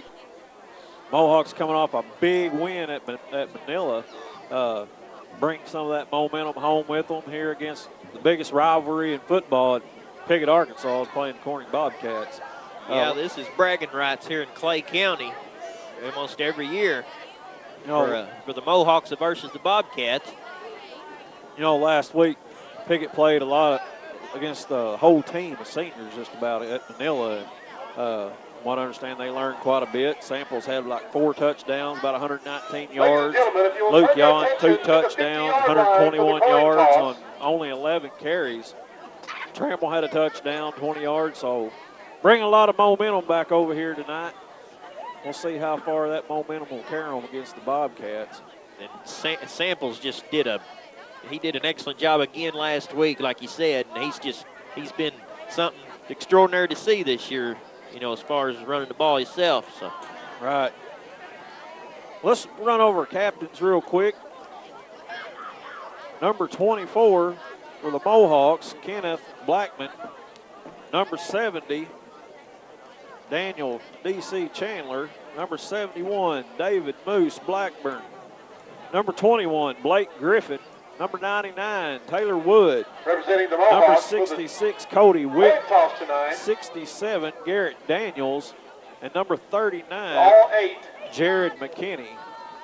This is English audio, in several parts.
week. Mohawks coming off a big win at Manila. Bring some of that momentum home with them here against the biggest rivalry in football at Piggott, Arkansas, is playing the Corning Bobcats. Yeah, this is bragging rights here in Clay County almost every year for the Mohawks versus the Bobcats. You know, last week Piggott played a lot against the whole team of seniors just about at Manila. And, from what I understand, they learned quite a bit. Samples had like 4 touchdowns, about 119 yards. Luke Yon, 2 touchdowns, 121 yards on only 11 carries. Trammell had a touchdown, 20 yards. So bring a lot of momentum back over here tonight. We'll see how far that momentum will carry them against the Bobcats. And Samples just did an excellent job again last week, like you said, and he's been something extraordinary to see this year, you know, as far as running the ball himself. So. Right. Let's run over captains real quick. Number 24 for the Mohawks, Kenneth Blackman. Number 70, Daniel D.C. Chandler. Number 71, David Moose Blackburn. Number 21, Blake Griffin. Number 99, Taylor Wood. Representing the Mohawks. Number 66, Cody Wick. 67, Garrett Daniels. And number 39, Jared McKinney.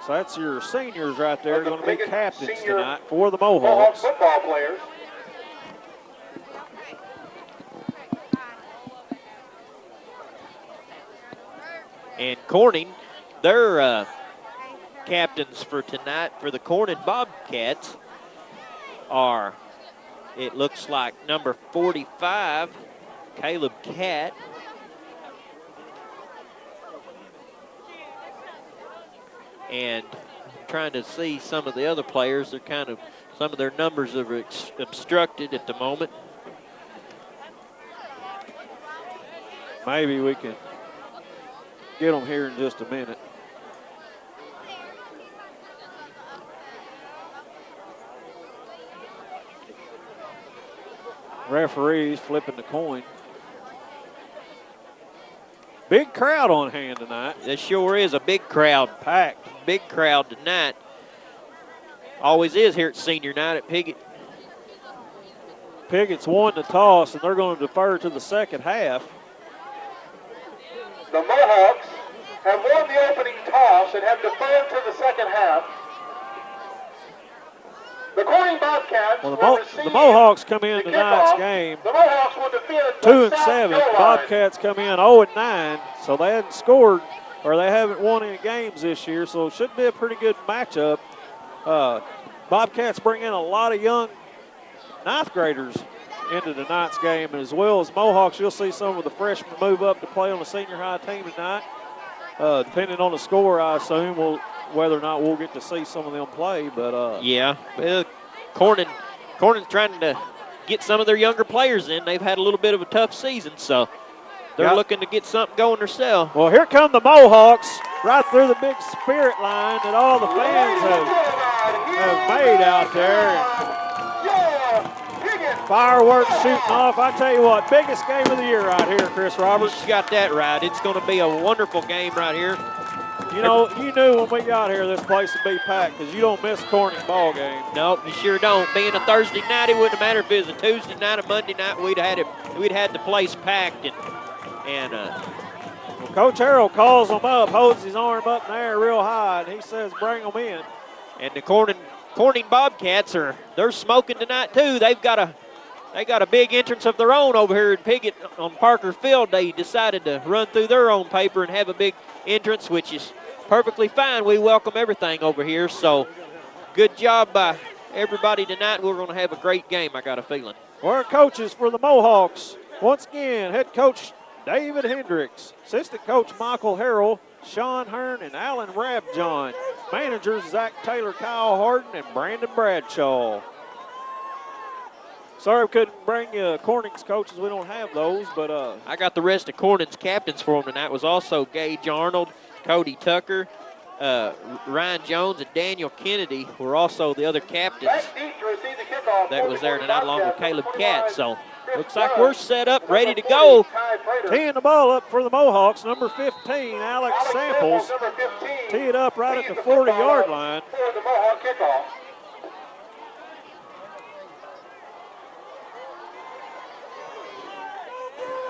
So that's your seniors right there, going to be captains tonight for the Mohawks. Football players. And Corning, their captains for tonight for the Corning Bobcats are, it looks like, number 45, Caleb Catt. And trying to see some of the other players, some of their numbers are obstructed at the moment. Maybe we can get them here in just a minute. Referees flipping the coin. Big crowd on hand tonight. This sure is a big crowd, packed. Big crowd tonight. Always is here at senior night at Piggott. Piggott's won the toss, and they're going to defer to the second half. The Mohawks have won the opening toss and have deferred to the second half. The Corning Bobcats the Mohawks come in tonight's game 2-7. Bobcats come in 0-9, so they hadn't scored or they haven't won any games this year, so it should be a pretty good matchup. Bobcats bring in a lot of young ninth graders into tonight's game, and as well as Mohawks, you'll see some of the freshmen move up to play on the senior high team tonight. Depending on the score, I assume, whether or not we'll get to see some of them play. But yeah, well, Corning's trying to get some of their younger players in. They've had a little bit of a tough season, so they're looking to get something going themselves. Well, here come the Mohawks right through the big spirit line that all the fans have made out there. Fireworks shooting off. I tell you what, biggest game of the year right here, Chris Roberts. You got that right. It's going to be a wonderful game right here. You know, you knew when we got here this place would be packed because you don't miss Corning ball game. Nope, you sure don't. Being a Thursday night, it wouldn't have mattered if it was a Tuesday night or Monday night. We'd had the place packed. Well, Coach Harrell calls them up, holds his arm up in the air real high, and he says, "Bring them in." And the Corning Bobcats they're smoking tonight too. They got a big entrance of their own over here at Piggott on Parker Field. They decided to run through their own paper and have a big entrance, which is perfectly fine. We welcome everything over here. So good job by everybody tonight. We're going to have a great game, I got a feeling. Our coaches for the Mohawks, once again, head coach David Hendricks, assistant coach Michael Harrell, Sean Hearn, and Alan Rabjohn. Managers Zach Taylor, Kyle Harden, and Brandon Bradshaw. Sorry we couldn't bring you Corning's coaches. We don't have those, but I got the rest of Corning's captains for them tonight. Was also Gage Arnold, Cody Tucker, Ryan Jones, and Daniel Kennedy were also the other captains that was there tonight, along with Caleb Catt. So Looks like we're set up, ready to go. Teeing the ball up for the Mohawks, number 15, Alex Samples. Number 15. Tee it up right at the 40-yard line. For the Mohawk kickoff.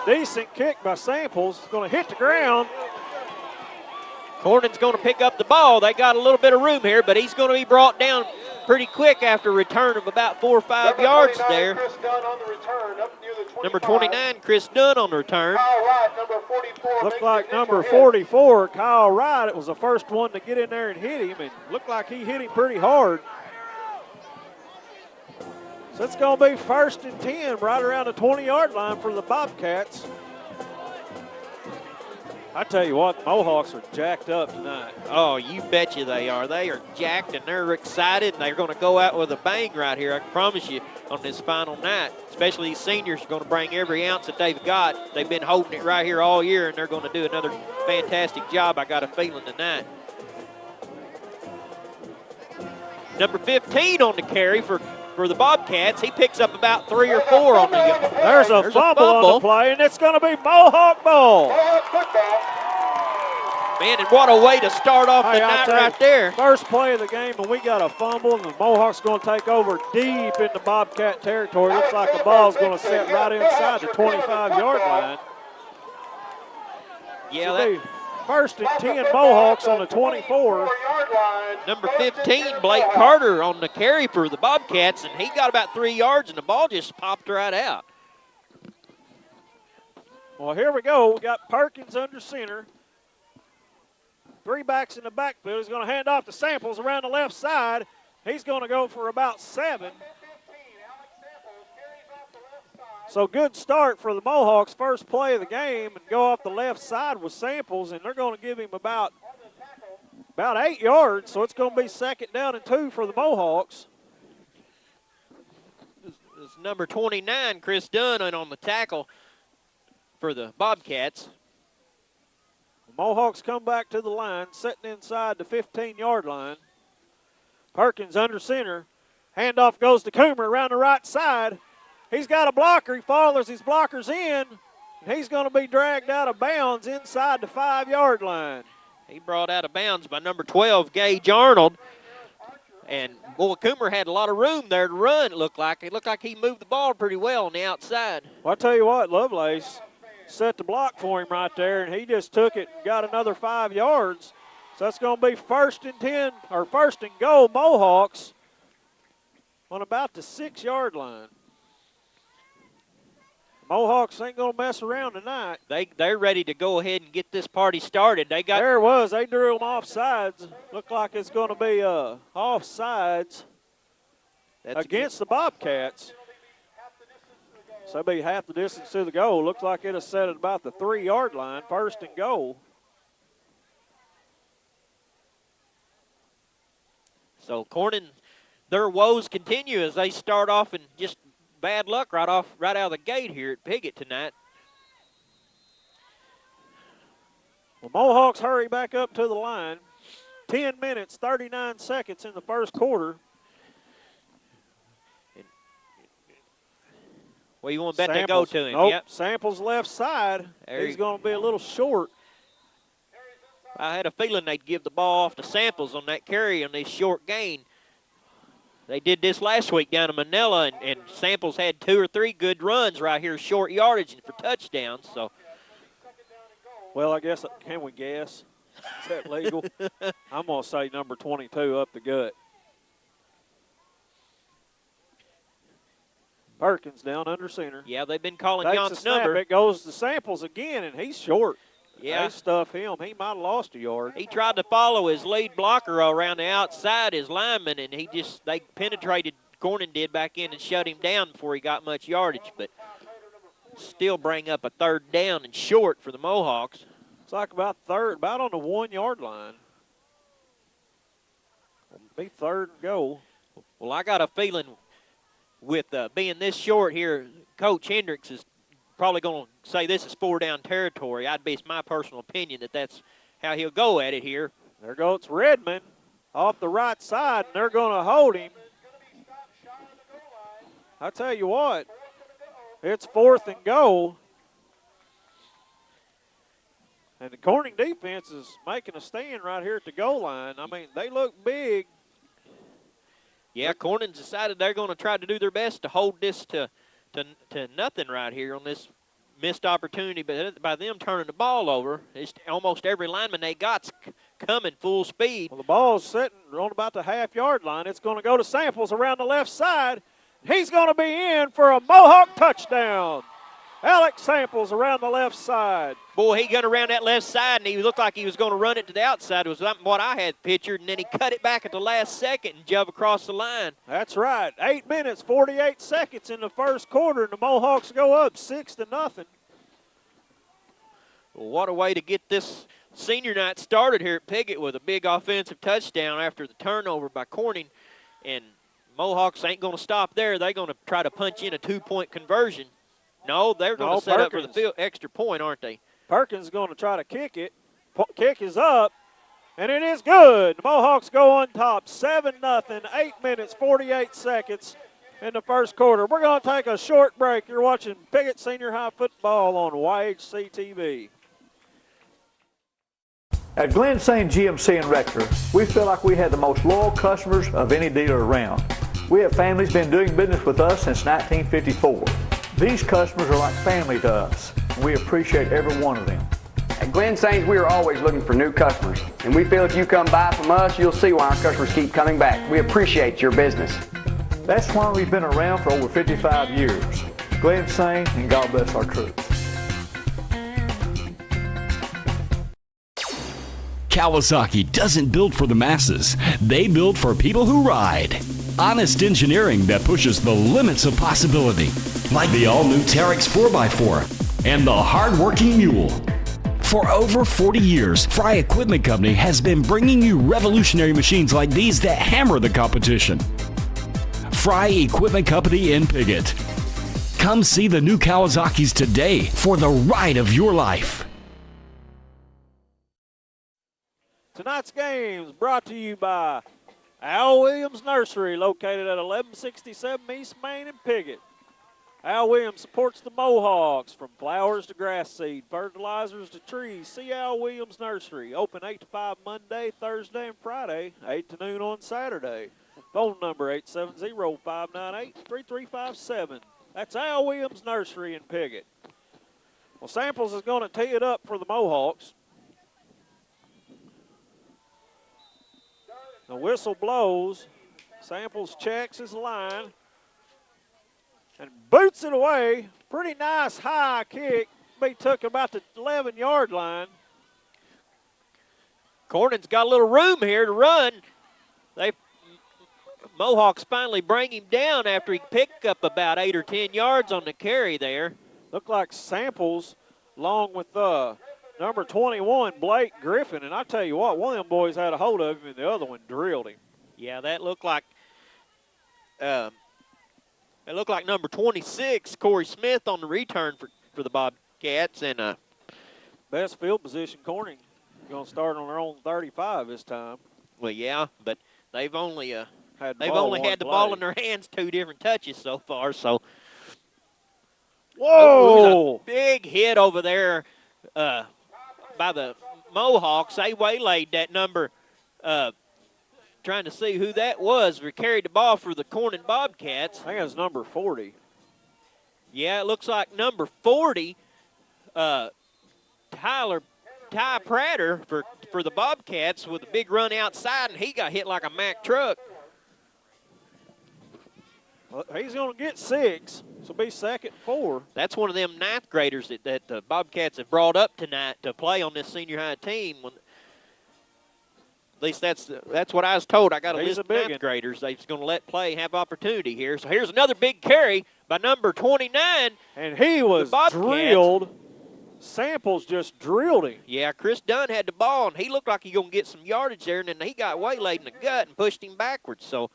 Decent kick by Samples. Going to hit the ground. Cornyn's going to pick up the ball. They got a little bit of room here, but he's going to be brought down pretty quick after a return of about 4 or 5 yards there. Chris Dunn on the return, up near the 25. Number 29, Chris Dunn on the return. Kyle Wright, number 44. Looked like number 44, Kyle Wright. It was the first one to get in there and hit him, and looked like he hit him pretty hard. So it's going to be 1st and 10 right around the 20-yard line for the Bobcats. I tell you what, the Mohawks are jacked up tonight. Oh, you betcha they are. They are jacked and they're excited, and they're going to go out with a bang right here, I can promise you, on this final night. Especially these seniors are going to bring every ounce that they've got. They've been holding it right here all year, and they're going to do another fantastic job, I got a feeling, tonight. Number 15 on the carry for the Bobcats. He picks up about 3 or 4 on the game. There's a fumble on the play, and it's going to be Mohawk ball. Man, and what a way to start off the night right there. First play of the game, and we got a fumble, and the Mohawks going to take over deep into Bobcat territory. Looks like the ball's going to set right inside the 25-yard line. Yeah, that 1st and 10 Mohawks on the 24. Number 15, Blake Carter on the carry for the Bobcats, and he got about 3 yards, and the ball just popped right out. Well, here we go. We got Perkins under center. 3 backs in the backfield. He's going to hand off to Samples around the left side. He's going to go for about 7. So good start for the Mohawks. First play of the game, and go off the left side with Samples, and they're going to give him about 8 yards. So it's going to be 2nd down and 2 for the Mohawks. It's number 29, Chris Dunn, on the tackle for the Bobcats. The Mohawks come back to the line, sitting inside the 15-yard line. Perkins under center. Handoff goes to Coomer around the right side. He's got a blocker. He follows his blockers in. And he's going to be dragged out of bounds inside the 5-yard line. He brought out of bounds by number 12, Gage Arnold. And, boy, Coomer had a lot of room there to run, it looked like. It looked like he moved the ball pretty well on the outside. Well, I tell you what, Lovelace set the block for him right there, and he just took it and got another 5 yards. So that's going to be 1st and 10, or 1st and goal, Mohawks, on about the 6-yard line. Mohawks ain't going to mess around tonight. They're ready to go ahead and get this party started. They got there it was. They drew them offsides. Looked like it's going to be offsides against the Bobcats. So that'd be half the distance to the goal. Looks like it'll set at about the 3-yard line, 1st and goal. So Cornyn, their woes continue as they start off and just bad luck right out of the gate here at Piggott tonight. Well, Mohawks hurry back up to the line. 10 minutes, 39 seconds in the first quarter. Well, you want to bet they go to him. Nope, yep. Samples left side. He's going to be a little short. I had a feeling they'd give the ball off to Samples on that carry on this short gain. They did this last week down in Manila, and Samples had 2 or 3 good runs right here, short yardage and for touchdowns. So, well, I guess, can we guess? Is that legal? I'm going to say number 22 up the gut. Perkins down under center. Yeah, they've been calling John's number. It goes to Samples again, and he's short. Yeah. They stuff him. He might have lost a yard. He tried to follow his lead blocker around the outside, his lineman, and they penetrated, Cornyn did back in and shut him down before he got much yardage, but still bring up a 3rd down and short for the Mohawks. It's like about on the 1-yard line. It'll be 3rd and goal. Well, I got a feeling with being this short here, Coach Hendricks is probably going to say this is 4-down territory. It's my personal opinion that's how he'll go at it here. There goes Redmond off the right side, and they're going to hold him. I tell you what, It's 4th and goal. And the Corning defense is making a stand right here at the goal line. I mean, they look big. Yeah, Corning's decided they're going to try to do their best to hold this to nothing right here on this missed opportunity. But by them turning the ball over, it's almost every lineman they got's coming full speed. Well, the ball's sitting on about the half-yard line. It's going to go to Samples around the left side. He's going to be in for a Mohawk touchdown. Alex Samples around the left side. Boy, he got around that left side, and he looked like he was going to run it to the outside. It was what I had pictured, and then he cut it back at the last second and jump across the line. That's right. 8 minutes, 48 seconds in the first quarter, and the Mohawks go up 6-0. Well, what a way to get this senior night started here at Piggott with a big offensive touchdown after the turnover by Corning. And Mohawks ain't going to stop there. They're going to try to punch in a 2-point conversion. No, they're going to set up for the extra point, aren't they? Perkins is going to try to kick it. Kick is up, and it is good. The Mohawks go on top, 7-0, 8 minutes, 48 seconds in the first quarter. We're going to take a short break. You're watching Piggott Senior High football on YHC TV. At Glen St. GMC in Rector, we feel like we have the most loyal customers of any dealer around. We have families been doing business with us since 1954. These customers are like family to us, and we appreciate every one of them. At Glen St., we are always looking for new customers, and we feel if you come buy from us, you'll see why our customers keep coming back. We appreciate your business. That's why we've been around for over 55 years. Glen St., and God bless our troops. Kawasaki doesn't build for the masses. They build for people who ride. Honest engineering that pushes the limits of possibility. Like the all-new Terex 4x4 and the hard-working Mule. For over 40 years, Fry Equipment Company has been bringing you revolutionary machines like these that hammer the competition. Fry Equipment Company in Piggott. Come see the new Kawasaki's today for the ride of your life. Tonight's game is brought to you by Al Williams Nursery, located at 1167 East Main in Piggott. Al Williams supports the Mohawks from flowers to grass seed, fertilizers to trees. See Al Williams Nursery, open 8 to 5 Monday, Thursday, and Friday, 8 to noon on Saturday. Phone number 870-598-3357. That's Al Williams Nursery in Piggott. Well, Samples is going to tee it up for the Mohawks. The whistle blows. Samples checks his line and boots it away. Pretty nice high kick. Be took about the 11-yard line. Corning's got a little room here to run. Mohawks finally bring him down after he picked up about 8 or 10 yards on the carry there. Looked like Samples along with number 21, Blake Griffin. And I tell you what, one of them boys had a hold of him and the other one drilled him. Yeah, that looked like number 26, Corey Smith, on the return for the Bobcats. And best field position, Corning. Going to start on their own 35 this time. Well, yeah, but they've only had the play. ball in their hands 2 different touches so far. So, whoa! A big hit over there by the Mohawks. They waylaid that number, trying to see who that was. We carried the ball for the Corning Bobcats. I think it was number 40. Yeah, it looks like number 40, Ty Prater for the Bobcats with a big run outside, and he got hit like a Mack truck. Well, he's going to get 6, so it'll be 2nd and 4. That's one of them 9th graders that the Bobcats have brought up tonight to play on this senior high team. At least that's what I was told. I got a list of 9th graders. They're going to let play and have opportunity here. So here's another big carry by number 29. And he was drilled. Samples just drilled him. Yeah, Chris Dunn had the ball, and he looked like he going to get some yardage there, and then he got waylaid in the gut and pushed him backwards. So,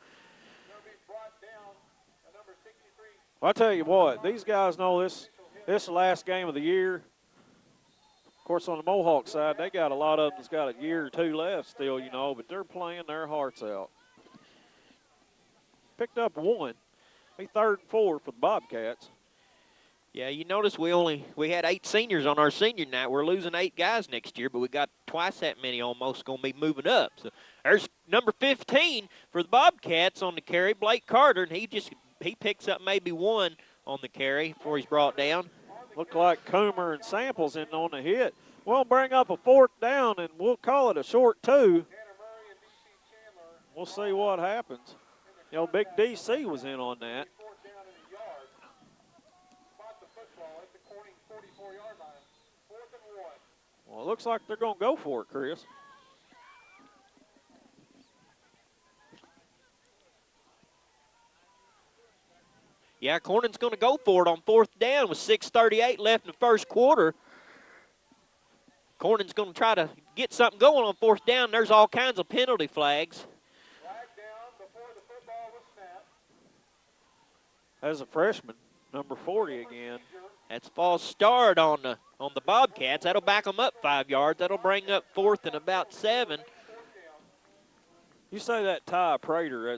well, I tell you what, these guys know this is the last game of the year. Of course, on the Mohawk side, they got a lot of them that's got a year or 2 left still, you know, but they're playing their hearts out. Picked up 1. Be 3rd and 4 for the Bobcats. Yeah, you notice we had 8 seniors on our senior night. We're losing 8 guys next year, but we got twice that many almost going to be moving up. So there's number 15 for the Bobcats on the carry, Blake Carter, and he picks up maybe 1 on the carry before he's brought down. Look like Coomer and Samples in on the hit. We'll bring up a 4th down, and we'll call it a short 2. We'll see what happens. You know, Big DC was in on that. Well, it looks like they're going to go for it, Chris. Yeah, Cornyn's going to go for it on 4th down with 6:38 left in the first quarter. Cornyn's going to try to get something going on 4th down. There's all kinds of penalty flags. As a freshman, number 40 again. That's false start on the Bobcats. That'll back them up 5 yards. That'll bring up 4th and about 7. You say that Ty Prater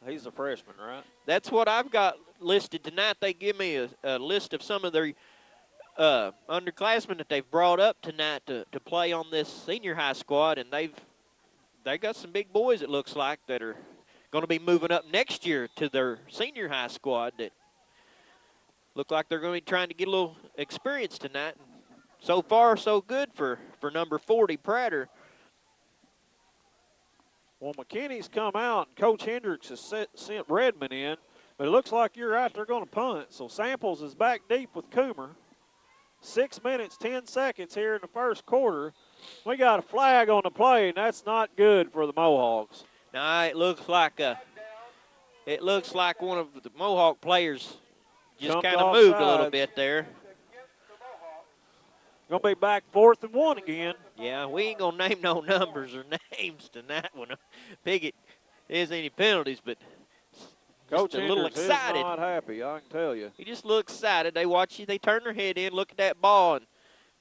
he's a freshman, right? That's what I've got listed tonight. They give me a list of some of their underclassmen that they've brought up tonight to play on this senior high squad, and they got some big boys, it looks like, that are going to be moving up next year to their senior high squad that look like they're going to be trying to get a little experience tonight. So far, so good for number 40, Prater. Well, McKinney's come out, and Coach Hendricks has sent Redmond in, but it looks like you're right, they're going to punt. So Samples is back deep with Coomer. 6 minutes, 10 seconds here in the first quarter. We got a flag on the play, and that's not good for the Mohawks. Now it looks like one of the Mohawk players just kind of moved a little bit there. Going to be back 4th and 1 again. Yeah, we ain't going to name no numbers or names tonight when Piggott is any penalties, but Coach a little Hendricks excited. Is not happy, I can tell you. He just looks excited. They watch you, they turn their head in, look at that ball, and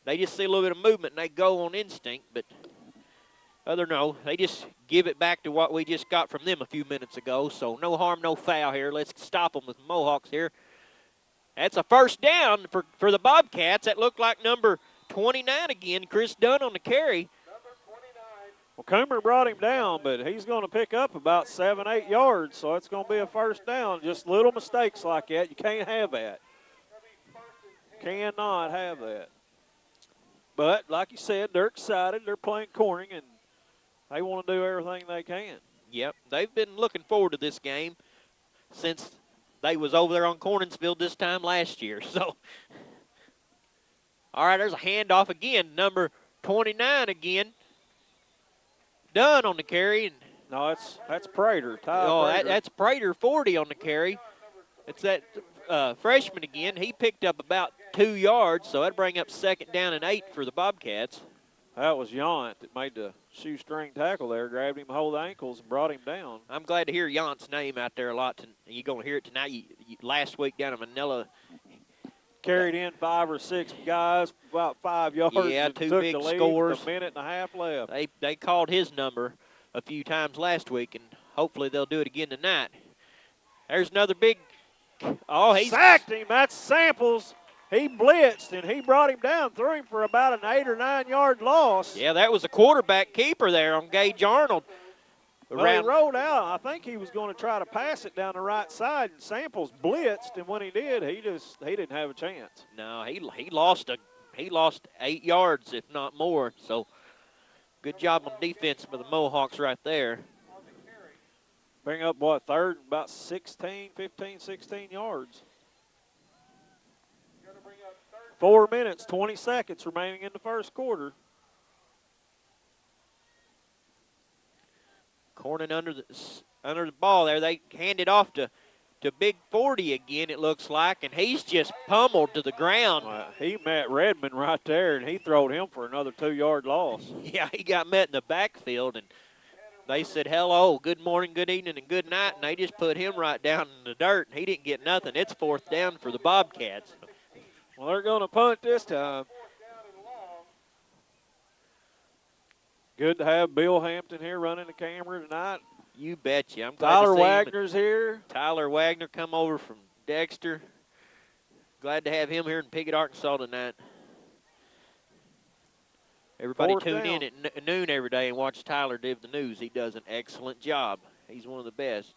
they just see a little bit of movement, and they go on instinct, but they just give it back to what we just got from them a few minutes ago, so no harm, no foul here. Let's stop them with the Mohawks here. That's a 1st down for the Bobcats. That looked like number 29 again, Chris Dunn on the carry. Well, Coomer brought him down, but he's going to pick up about 7, 8 yards, so it's going to be a 1st down. Just little mistakes like that. You can't have that. Cannot have that. But, like you said, they're excited. They're playing Corning, and they want to do everything they can. Yep, they've been looking forward to this game since they was over there on Corningsville this time last year. So, all right, there's a handoff again. Number 29 again. Dunn on the carry. And no, that's Prater. Prater. That's Prater, 40 on the carry. It's that freshman again. He picked up about 2 yards, so that'd bring up 2nd down and 8 for the Bobcats. That was Yount that made the shoestring tackle there, grabbed him hold the ankles and brought him down. I'm glad to hear Yount's name out there a lot. You're going to hear it tonight. Last week down in Manila, carried in 5 or 6 guys, about 5 yards. Yeah, 2 took big the lead, scores. A minute and a half left. They called his number a few times last week, and hopefully they'll do it again tonight. There's another big. Oh, he sacked him. That's Samples. He blitzed, and he brought him down, threw him for about an 8 or 9 yard loss. Yeah, that was a quarterback keeper there on Gage Arnold. Well, he rolled out. I think he was going to try to pass it down the right side, and Samples blitzed, and when he did, he didn't have a chance. No, he lost 8 yards, if not more. So good job on defense by the Mohawks right there. Bring up, what, 3rd, about 16 yards. 4 minutes, 20 seconds remaining in the first quarter. Corning under the ball there. They hand it off to Big 40 again, it looks like, and he's just pummeled to the ground. He met Redmond right there, and he throwed him for another 2 yard loss. Yeah, he got met in the backfield, and they said hello, good morning, good evening, and good night, and they just put him right down in the dirt, and he didn't get nothing. It's 4th down for the Bobcats. Well, they're going to punt this time. Good to have Bill Hampton here running the camera tonight. You betcha. I'm glad Tyler to see Wagner's here. Tyler Wagner come over from Dexter. Glad to have him here in Piggott, Arkansas tonight. Everybody tune in at noon every day and watch Tyler do the news. He does an excellent job. He's one of the best.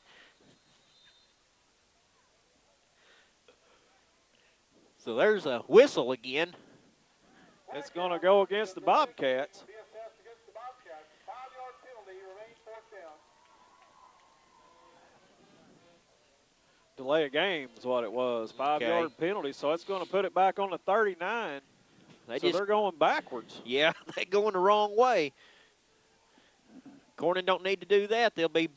So there's a whistle again. It's going to go against the Bobcats. Delay of game is what it was. 5-yard penalty, so it's going to put it back on the 39. They're going backwards. Yeah, they're going the wrong way. Corning don't need to do that. They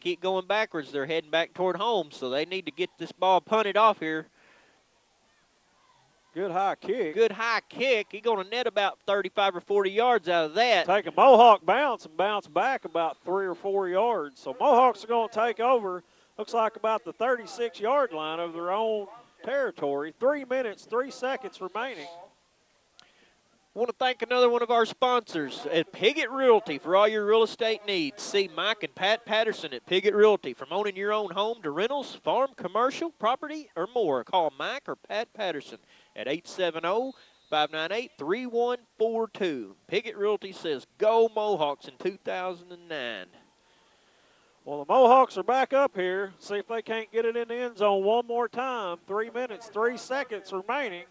keep going backwards. They're heading back toward home, so they need to get this ball punted off here. Good high kick. Good high kick. He's going to net about 35 or 40 yards out of that. Take a Mohawk bounce and bounce back about 3 or 4 yards. So Mohawks are going to take over, looks like about the 36-yard line of their own territory. 3 minutes, 3 seconds remaining. I want to thank another one of our sponsors at Piggott Realty for all your real estate needs. See Mike and Pat Patterson at Piggott Realty. From owning your own home to rentals, farm, commercial, property, or more. Call Mike or Pat Patterson at 870-598-3142. Piggott Realty says go Mohawks in 2009. Well, the Mohawks are back up here. See if they can't get it in the end zone one more time. 3 minutes, 3 seconds remaining.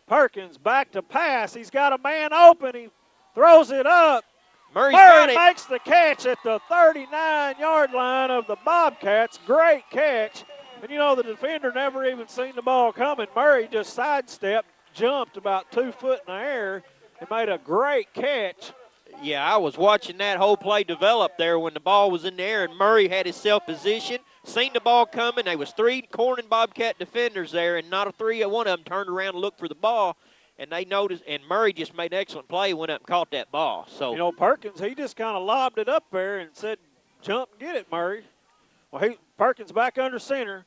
Perkins back to pass. He's got a man open. He throws it up. Murray makes the catch at the 39-yard line of the Bobcats. Great catch. And, you know, the defender never even seen the ball coming. Murray just sidestepped, jumped about 2 foot in the air, and made a great catch. Yeah, I was watching that whole play develop there when the ball was in the air, and Murray had his self-position, seen the ball coming. There was 3 Corning Bobcat defenders there, and not one of them turned around and looked for the ball, and they noticed, and Murray just made an excellent play, went up and caught that ball. So, you know, Perkins, he just kind of lobbed it up there and said, jump and get it, Murray. Well, Perkins back under center,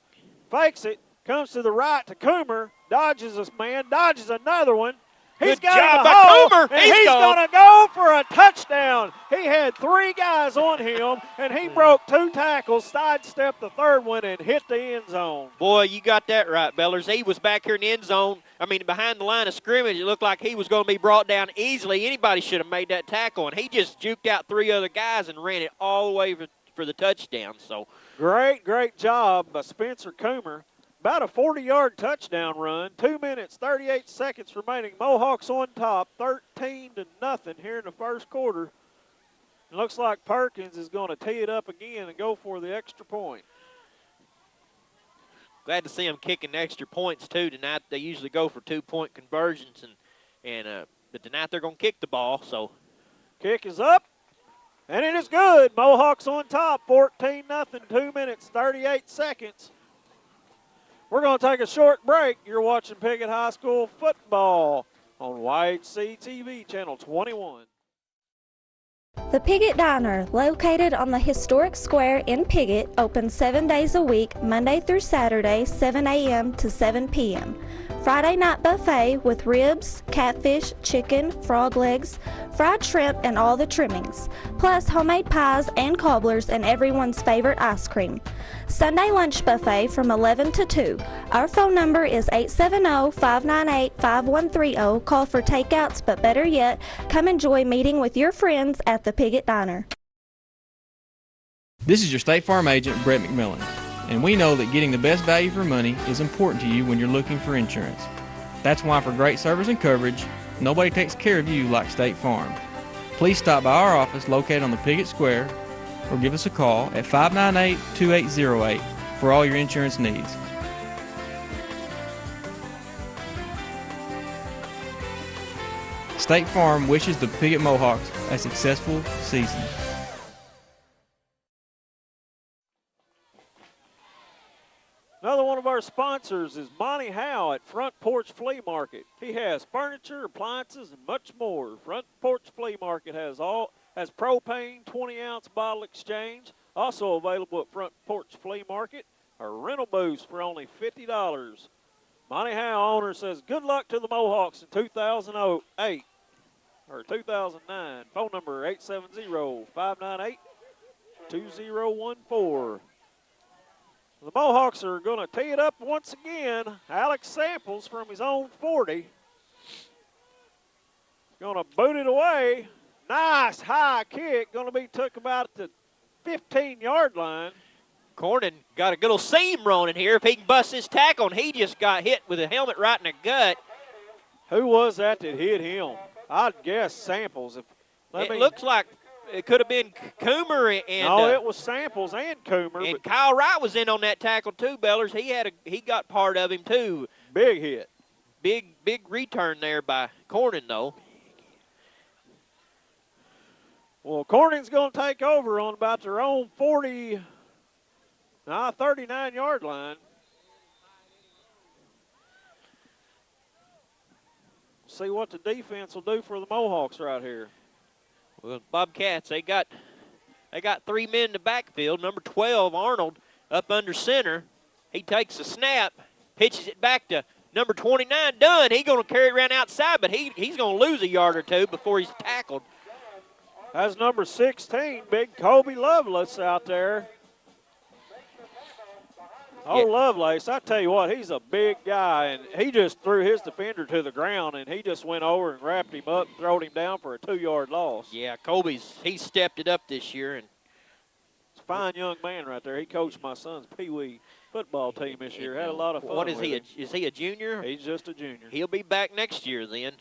fakes it, comes to the right to Coomer, dodges this man, dodges another one. He's Good job by Coomer. And he's going to go for a touchdown. He had 3 guys on him, and he broke 2 tackles, sidestepped the 3rd one, and hit the end zone. Boy, you got that right, Bellers. He was back here in the end zone. I mean, behind the line of scrimmage, it looked like he was going to be brought down easily. Anybody should have made that tackle, and he just juked out 3 other guys and ran it all the way for the touchdown. So great job by Spencer Coomer. About a 40-yard touchdown run. 2 minutes, 38 seconds remaining. Mohawks on top, 13-0 here in the first quarter. It looks like Perkins is going to tee it up again and go for the extra point. Glad to see them kicking extra points, too, tonight. They usually go for 2-point conversions, but tonight they're going to kick the ball. So, kick is up, and it is good. Mohawks on top, 14-0, 2 minutes, 38 seconds. We're going to take a short break. You're watching Piggott High School football on YHC TV, Channel 21. The Piggott Diner, located on the historic square in Piggott, open 7 days a week, Monday through Saturday, 7 a.m. to 7 p.m. Friday night buffet with ribs, catfish, chicken, frog legs, fried shrimp, and all the trimmings, plus homemade pies and cobblers and everyone's favorite ice cream. Sunday lunch buffet from 11 to 2. Our phone number is 870-598-5130. Call for takeouts, but better yet, come enjoy meeting with your friends at the Piggott Diner. This is your State Farm agent, Brett McMillan, and we know that getting the best value for money is important to you when you're looking for insurance. That's why for great service and coverage, nobody takes care of you like State Farm. Please stop by our office located on the Piggott Square or give us a call at 598-2808 for all your insurance needs. State Farm wishes the Piggott Mohawks a successful season. Another one of our sponsors is Monty Howe at Front Porch Flea Market. He has furniture, appliances, and much more. Front Porch Flea Market has propane 20-ounce bottle exchange. Also available at Front Porch Flea Market are rental booths for only $50. Monty Howe owner says good luck to the Mohawks in 2008 or 2009. Phone number 870-598-2014. The Mohawks are going to tee it up once again. Alex Samples from his own 40. Going to boot it away. Nice high kick. Going to be took about the 15-yard line. Corning got a good little seam rolling here. If he can bust his tackle, and he just got hit with a helmet right in the gut. Who was that hit him? I'd guess Samples. It looks like it could have been Coomer and. No, it was Samples and Coomer. And Kyle Wright was in on that tackle too, Bellers. He got part of him too. Big hit. Big return there by Corning though. Well, Corning's going to take over on about their own 39-yard line. See what the defense will do for the Mohawks right here. Well, Bobcats, they got 3 men in the backfield. Number 12, Arnold, up under center. He takes a snap, pitches it back to number 29, Dunn. He's going to carry it around outside, but he's going to lose a yard or two before he's tackled. That's number 16, big Kobe Lovelace out there. Oh, yeah. Lovelace, I tell you what, he's a big guy, and he just threw his defender to the ground, and he just went over and wrapped him up and throwed him down for a 2-yard loss. Yeah, he stepped it up this year. And it's a fine young man right there. He coached my son's Pee-wee football team this year. Had a lot of fun. What is he? Is he a junior? He's just a junior. He'll be back next year then.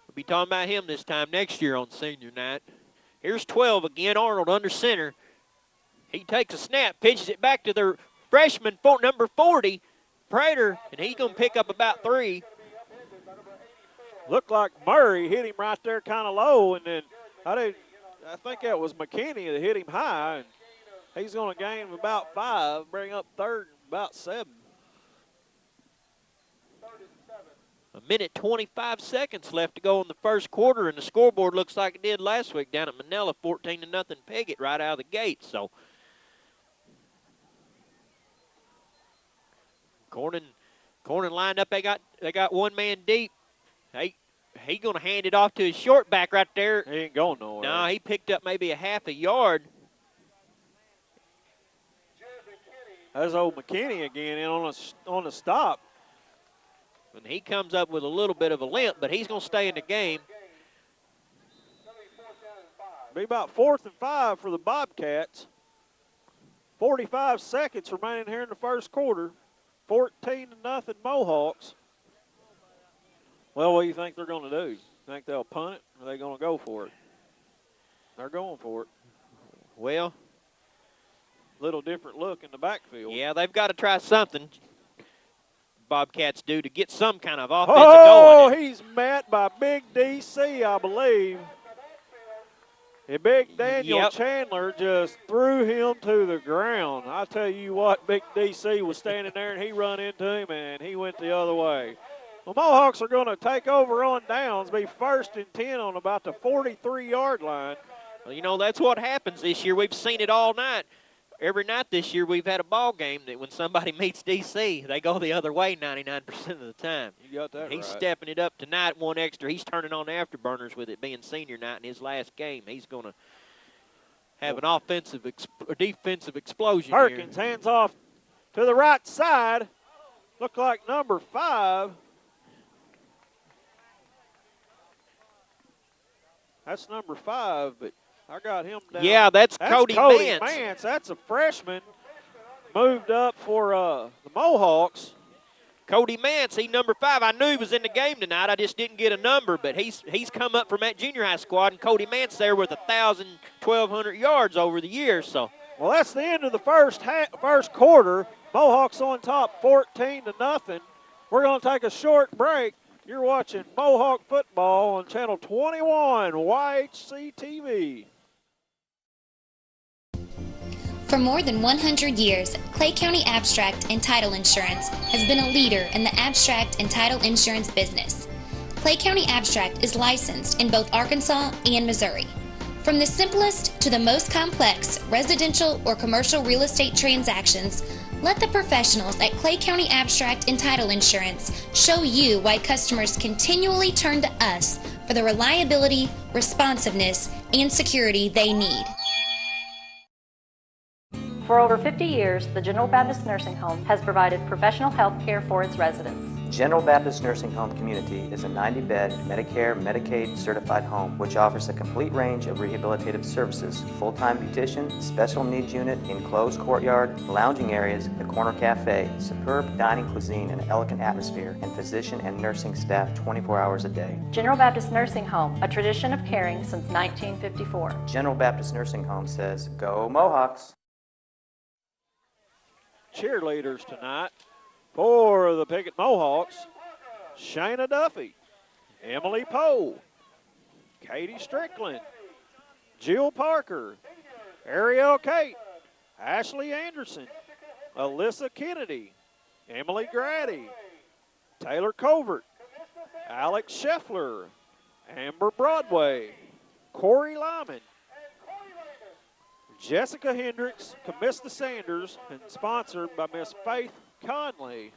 We'll be talking about him this time next year on senior night. Here's 12 again, Arnold under center. He takes a snap, pitches it back to their freshman, number 40, Prater, and he's going to pick up about 3. Looked like Murray hit him right there kind of low, and then I think that was McKinney that hit him high, and he's going to gain about 5, bring up third and about 7. A minute 25 seconds left to go in the first quarter, and the scoreboard looks like it did last week down at Manila, 14-0 Piggott right out of the gate. So Corning lined up. They got one man deep. He gonna hand it off to his short back right there. He ain't going nowhere. No, he picked up maybe a half a yard. That's old McKinney again in on the stop. And he comes up with a little bit of a limp, but he's going to stay in the game. Be about 4th and 5 for the Bobcats. 45 seconds remaining here in the first quarter. 14-0 Mohawks. Well, what do you think they're going to do? Think they'll punt it, or are they going to go for it? They're going for it. Well, little different look in the backfield. Yeah, they've got to try something. Bobcats do to get some kind of offensive going. Oh, he's met by Big DC, I believe. And Big Daniel Chandler just threw him to the ground. I tell you what, Big DC was standing there, and he run into him, and he went the other way. The Mohawks are going to take over on downs, be 1st and 10 on about the 43-yard line. Well, you know, that's what happens this year. We've seen it all night. Every night this year we've had a ball game that when somebody meets DC, they go the other way 99% of the time. You got that He's right. stepping it up tonight, one extra. He's turning on the afterburners with it being senior night in his last game. He's going to have an defensive explosion Perkins here. hands off to the right side. Look like number 5. That's number 5, but I got him down. Yeah, that's Cody Mance. That's a freshman. Moved up for the Mohawks. Cody Mance, he number 5. I knew he was in the game tonight. I just didn't get a number, but he's come up from that junior high squad, and Cody Mance there with 1,000, 1,200 yards over the years. So, well, that's the end of the first quarter. Mohawks on top, 14-0. We're going to take a short break. You're watching Mohawk football on Channel 21 YHC TV. For more than 100 years, Clay County Abstract and Title Insurance has been a leader in the abstract and title insurance business. Clay County Abstract is licensed in both Arkansas and Missouri. From the simplest to the most complex residential or commercial real estate transactions, let the professionals at Clay County Abstract and Title Insurance show you why customers continually turn to us for the reliability, responsiveness, and security they need. For over 50 years, the General Baptist Nursing Home has provided professional health care for its residents. General Baptist Nursing Home Community is a 90-bed Medicare, Medicaid certified home which offers a complete range of rehabilitative services, full-time beautician, special needs unit, enclosed courtyard, lounging areas, a corner cafe, superb dining cuisine and elegant atmosphere, and physician and nursing staff 24 hours a day. General Baptist Nursing Home, a tradition of caring since 1954. General Baptist Nursing Home says, "Go Mohawks!" Cheerleaders tonight for the Piggott Mohawks: Shayna Duffy, Emily Poe, Katie Strickland, Jill Parker, Ariel Kate, Ashley Anderson, Alyssa Kennedy, Emily Grady, Taylor Covert, Alex Scheffler, Amber Broadway, Corey Lyman, Jessica Hendricks, Camista Sanders, and sponsored by Miss Faith Conley.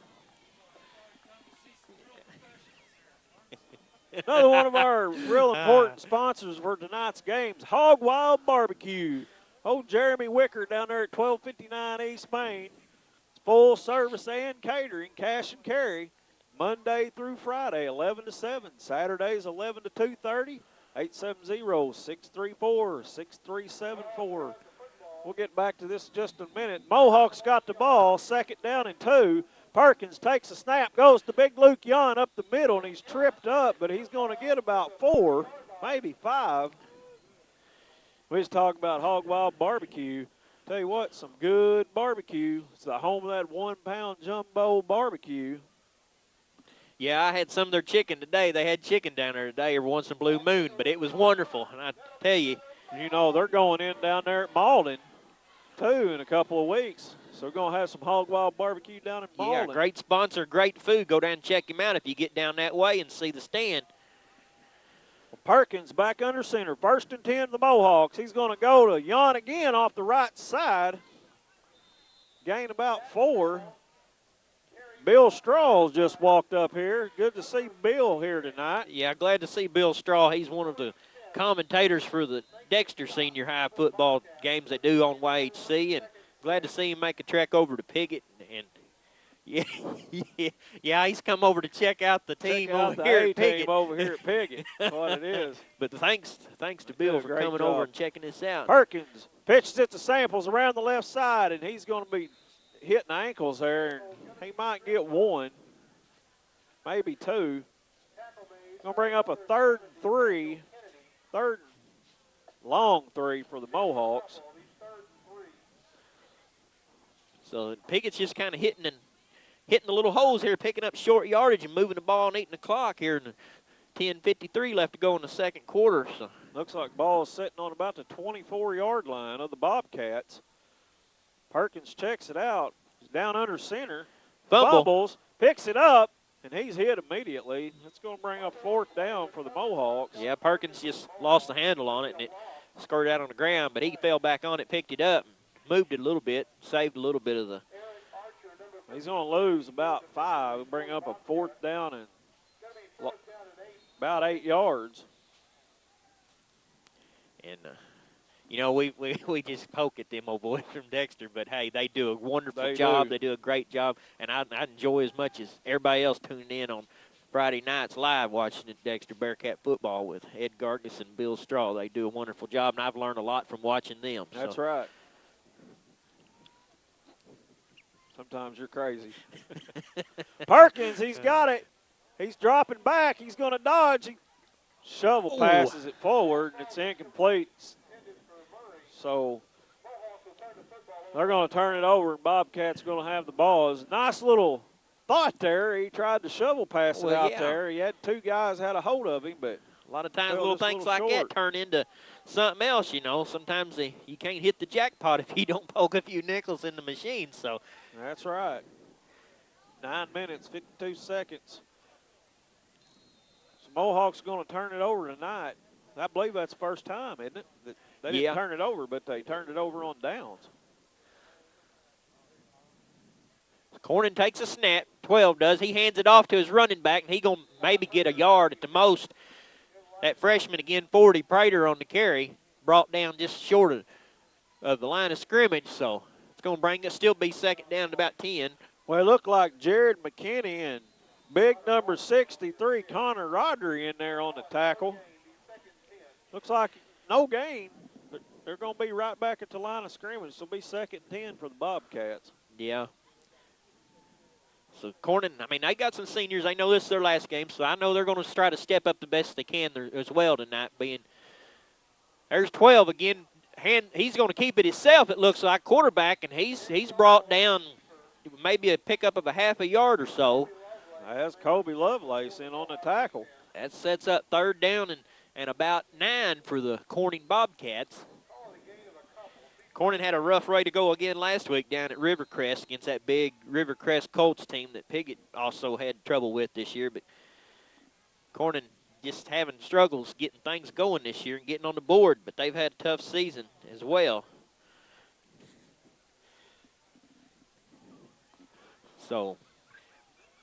Another one of our real important sponsors for tonight's games, Hog Wild Barbecue. Old Jeremy Wicker down there at 1259 East Main. It's full service and catering, cash and carry, Monday through Friday, 11 to 7. Saturdays, 11 to 2:30. 870-634-6374. We'll get back to this in just a minute. Mohawks got the ball, 2nd down and 2. Perkins takes a snap, goes to Big Luke Yon up the middle, and he's tripped up, but he's going to get about 4, maybe 5. We just talked about Hog Wild Barbecue. Tell you what, some good barbecue. It's the home of that 1-pound jumbo barbecue. Yeah, I had some of their chicken today. They had chicken down there today every once in a blue moon, but it was wonderful. And I tell you, they're going in down there at Malden, too, in a couple of weeks. So we're going to have some Hog Wild Barbecue down in Malden. Yeah, great sponsor, great food. Go down and check him out if you get down that way and see the stand. Perkins back under center. 1st and 10 the Mohawks. He's going to go to Yon again off the right side. Gain about 4. Bill Straw's just walked up here. Good to see Bill here tonight. Yeah, glad to see Bill Straw. He's one of the commentators for the Dexter Senior High football games they do on YHC, and glad to see him make a trek over to Piggott. And yeah, he's come over to check out the team over here at Piggott. Over here at Piggott. That's what it is. But thanks to Bill for coming over and checking this out. Perkins pitches it to Samples around the left side, and he's going to be hitting ankles there. He might get 1, maybe 2. Going to bring up a 3rd and 3. 3rd long 3 for the Mohawks. So Piggott's just kind of hitting the little holes here, picking up short yardage and moving the ball and eating the clock here. And 10:53 left to go in the 2nd quarter. So looks like ball's sitting on about the 24-yard line of the Bobcats. Perkins checks it out. He's down under center. Fumbles, picks it up, and he's hit immediately. That's going to bring up 4th down for the Mohawks. Yeah, Perkins just lost the handle on it, and it skirted out on the ground, but he fell back on it, picked it up, moved it a little bit, saved a little bit of the. He's going to lose about 5 and bring up a 4th down and about 8 yards. And, we just poke at them old boys from Dexter, but, hey, they do a wonderful job. They do a great job, and I enjoy as much as everybody else tuning in on Friday nights live watching Dexter Bearcat football with Ed Gargis and Bill Straw. They do a wonderful job, and I've learned a lot from watching them. That's right. Sometimes you're crazy. Perkins, he's got it. He's dropping back. He's going to dodge. He shovel passes it forward, and it's incomplete. So they're going to turn it over, and Bobcats are going to have the ball. It's a nice little thought there. He tried to shovel pass it out there. He had 2 guys had a hold of him, but a lot of times little things like that turn into something else, Sometimes you can't hit the jackpot if you don't poke a few nickels in the machine. So that's right. 9 minutes, 52 seconds. So Mohawks are going to turn it over tonight. I believe that's the first time, isn't it? They didn't turn it over, but they turned it over on downs. Cornyn takes a snap. 12 does. He hands it off to his running back, and he's going to maybe get a yard at the most. That freshman, again, 40, Prater on the carry, brought down just short of the line of scrimmage. So it's going to bring us still be second down to about 10. Well, it looked like Jared McKinney and big number 63, Connor Rodri, in there on the tackle. Looks like no gain. They're going to be right back at the line of scrimmage. So it'll be second and 10 for the Bobcats. Yeah. So Corning, I mean, they got some seniors. They know this is their last game, so I know they're going to try to step up the best they can there as well tonight. There's 12 again. He's going to keep it himself, it looks like, quarterback, and he's brought down maybe a pickup of a half a yard or so. That's Kobe Lovelace in on the tackle. That sets up third down and about 9 for the Corning Bobcats. Corning had a rough way to go again last week down at Rivercrest against that big Rivercrest Colts team that Piggott also had trouble with this year. But Corning just having struggles getting things going this year and getting on the board. But they've had a tough season as well. So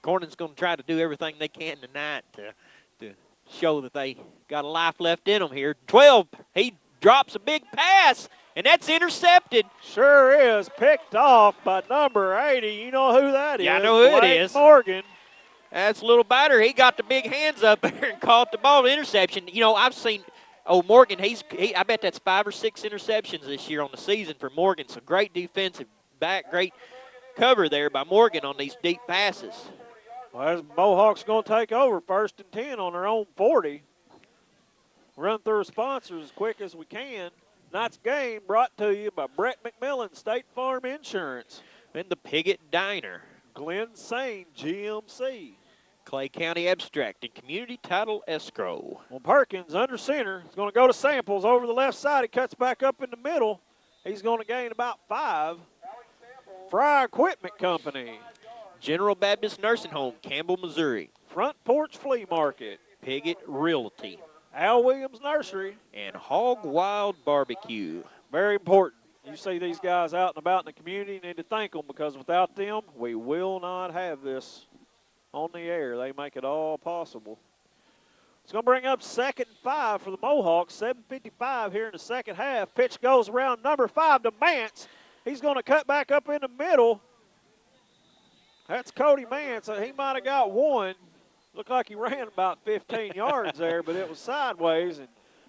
Corning's going to try to do everything they can tonight to show that they got a life left in them here. 12, he drops a big pass. And that's intercepted. Sure is. Picked off by number 80. You know who that is. Yeah, I know who Blake it is. Morgan. That's a little batter. He got the big hands up there and caught the ball. Interception. You know, I've seen Morgan. I bet that's 5 or 6 interceptions this year on the season for Morgan. So great defensive back, great cover there by Morgan on these deep passes. Well, as Mohawks going to take over first and 10 on their own 40. Run through our sponsors as quick as we can. Tonight's game brought to you by Brett McMillan, State Farm Insurance. And the Piggott Diner. Glenn Sane, GMC. Clay County Abstract and Community Title Escrow. Well, Perkins under center. He's going to go to Samples over the left side. He cuts back up in the middle. He's going to gain about 5. Fry Equipment Company. General Baptist Nursing Home, Campbell, Missouri. Front Porch Flea Market. Piggott Realty. Al Williams Nursery. And Hog Wild Barbecue. Very important. You see these guys out and about in the community, you need to thank them because without them, we will not have this on the air. They make it all possible. It's going to bring up second and 5 for the Mohawks. 7:55 here in the second half. Pitch goes around number 5 to Mance. He's going to cut back up in the middle. That's Cody Mance. He might have got one. Looked like he ran about 15 yards there, but it was sideways.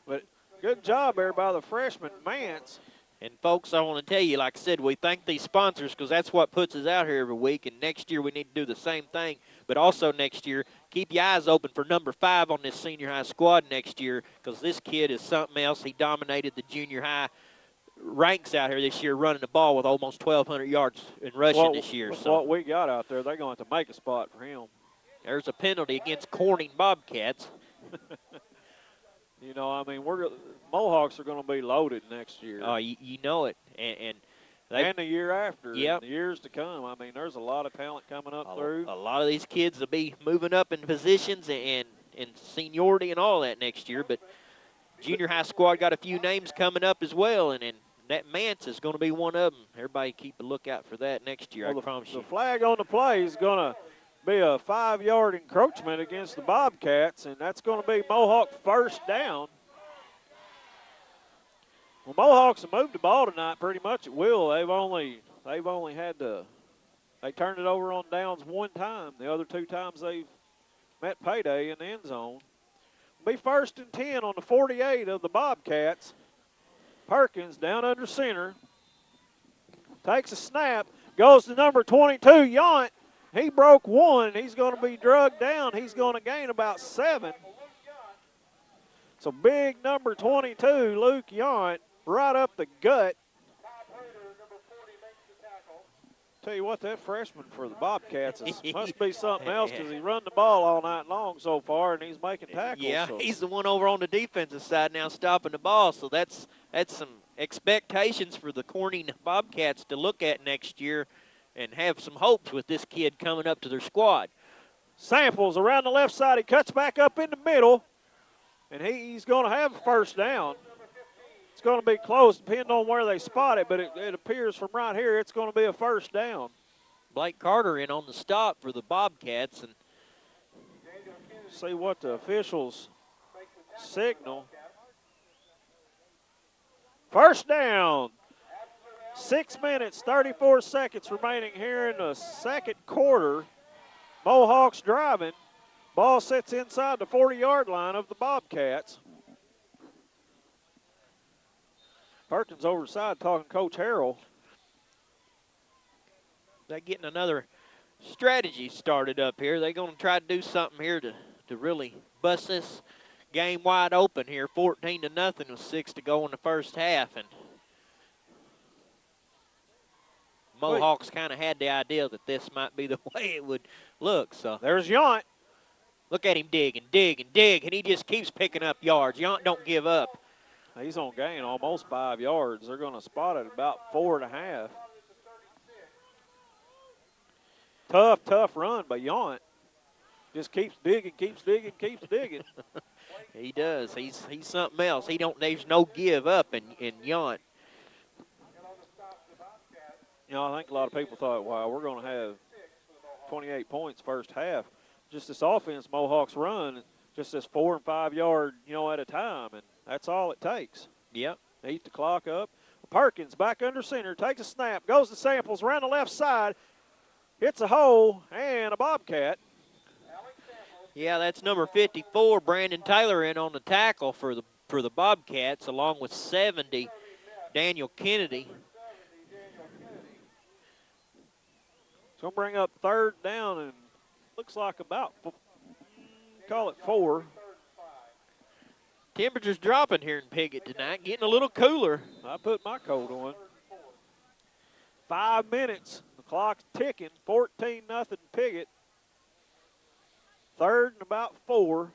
But good job there by the freshman, Mance. And, folks, I want to tell you, like I said, we thank these sponsors because that's what puts us out here every week. And next year we need to do the same thing. But also next year, keep your eyes open for number 5 on this senior high squad next year because this kid is something else. He dominated the junior high ranks out here this year running the ball with almost 1,200 yards in rushing this year. So what we got out there, they're going to have to make a spot for him. There's a penalty against Corning Bobcats. You know, I mean, Mohawks are going to be loaded next year. Oh, you know it. And the year after, yep. And the years to come. I mean, there's a lot of talent coming up through. A lot of these kids will be moving up in positions and seniority and all that next year. But junior high squad got a few names coming up as well, and that Mance is going to be one of them. Everybody keep a lookout for that next year, I promise you. The flag on the play is going to be a 5-yard encroachment against the Bobcats, and that's going to be Mohawk first down. Well, Mohawks have moved the ball tonight pretty much at will. They've only had they turned it over on downs one time. The other 2 times they've met payday in the end zone. Be first and 10 on the 48 of the Bobcats. Perkins down under center. Takes a snap. Goes to number 22, Yount. He broke 1. He's going to be drugged down. He's going to gain about 7. So big number 22, Luke Yount, right up the gut. Tell you what, that freshman for the Bobcats must be something else because he run the ball all night long so far, and he's making tackles. Yeah, so. He's the one over on the defensive side now stopping the ball. So that's some expectations for the Corning Bobcats to look at next year and have some hopes with this kid coming up to their squad. Samples around the left side. He cuts back up in the middle, and he's going to have a first down. It's going to be close depending on where they spot it, but it appears from right here it's going to be a first down. Blake Carter in on the stop for the Bobcats. And see what the officials signal. First down. 6 minutes, 34 seconds remaining here in the second quarter. Mohawks driving. Ball sits inside the 40-yard line of the Bobcats. Perkins over the side talking Coach Harrell. They're getting another strategy started up here. They're going to try to do something here to really bust this game wide open here. 14-0 with 6 to go in the first half. And Mohawks kind of had the idea that this might be the way it would look. So there's Yount. Look at him dig and dig and dig, and he just keeps picking up yards. Yount don't give up. He's on gain almost 5 yards. They're going to spot it about 4.5. Tough run by Yount. Just keeps digging, keeps digging, keeps digging. He does. He's something else. There's no give up in Yount. You know, I think a lot of people thought, wow, we're going to have 28 points first half. Just this offense Mohawks run, just this 4 and 5 yard, at a time, and that's all it takes. Yep. Eat the clock up. Perkins back under center, takes a snap, goes to Samples around the left side, hits a hole, and a Bobcat. Yeah, that's number 54, Brandon Taylor, in on the tackle for the Bobcats, along with 70, Daniel Kennedy. It's going to bring up third down, and looks like about, call it 4. Temperature's dropping here in Piggott tonight, getting a little cooler. I put my coat on. 5 minutes. The clock's ticking. 14-0 Piggott. Third and about 4.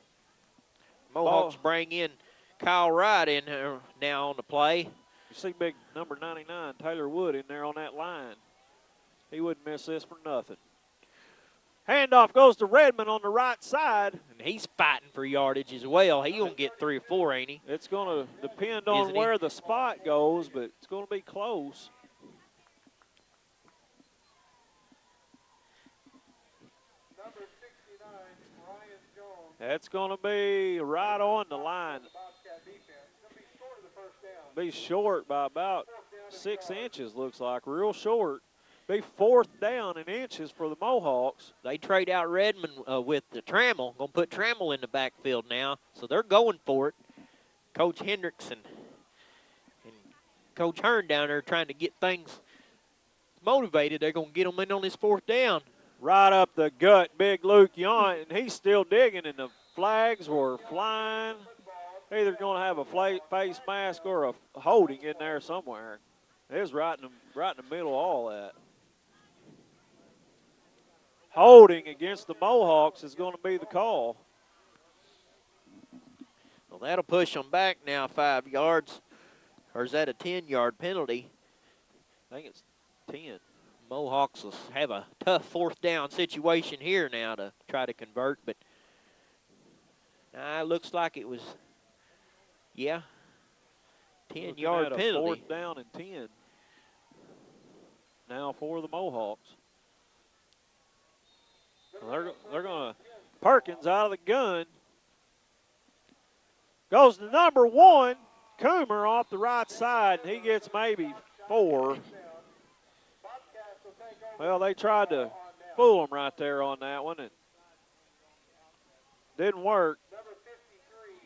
Mohawks bring in Kyle Wright in now on the play. You see big number 99, Taylor Wood, in there on that line. He wouldn't miss this for nothing. Handoff goes to Redmond on the right side. And he's fighting for yardage as well. He's going to get 3 or 4, ain't he? It's going to depend on where the spot goes, but it's going to be close. That's going to be right on the line. Be short by about 6 inches, looks like, real short. Be 4th down in inches for the Mohawks. They trade out Redmond with the Trammell. Going to put Trammell in the backfield now, so they're going for it. Coach Hendricks and Coach Hearn down there trying to get things motivated. They're going to get them in on this 4th down. Right up the gut, big Luke Yount, and he's still digging, and the flags were flying. Either going to have a face mask or a holding in there somewhere. It was right in the middle of all that. Holding against the Mohawks is going to be the call. Well, that'll push them back now 5 yards. Or is that a 10-yard penalty? I think it's 10. Mohawks will have a tough 4th down situation here now to try to convert, but it looks like it was, 10-yard penalty. 4th down and 10. Now for the Mohawks. Well, they're going to, Perkins out of the gun. Goes to number 1, Coomer off the right side, and he gets maybe 4. Well, they tried to fool him right there on that one, and didn't work.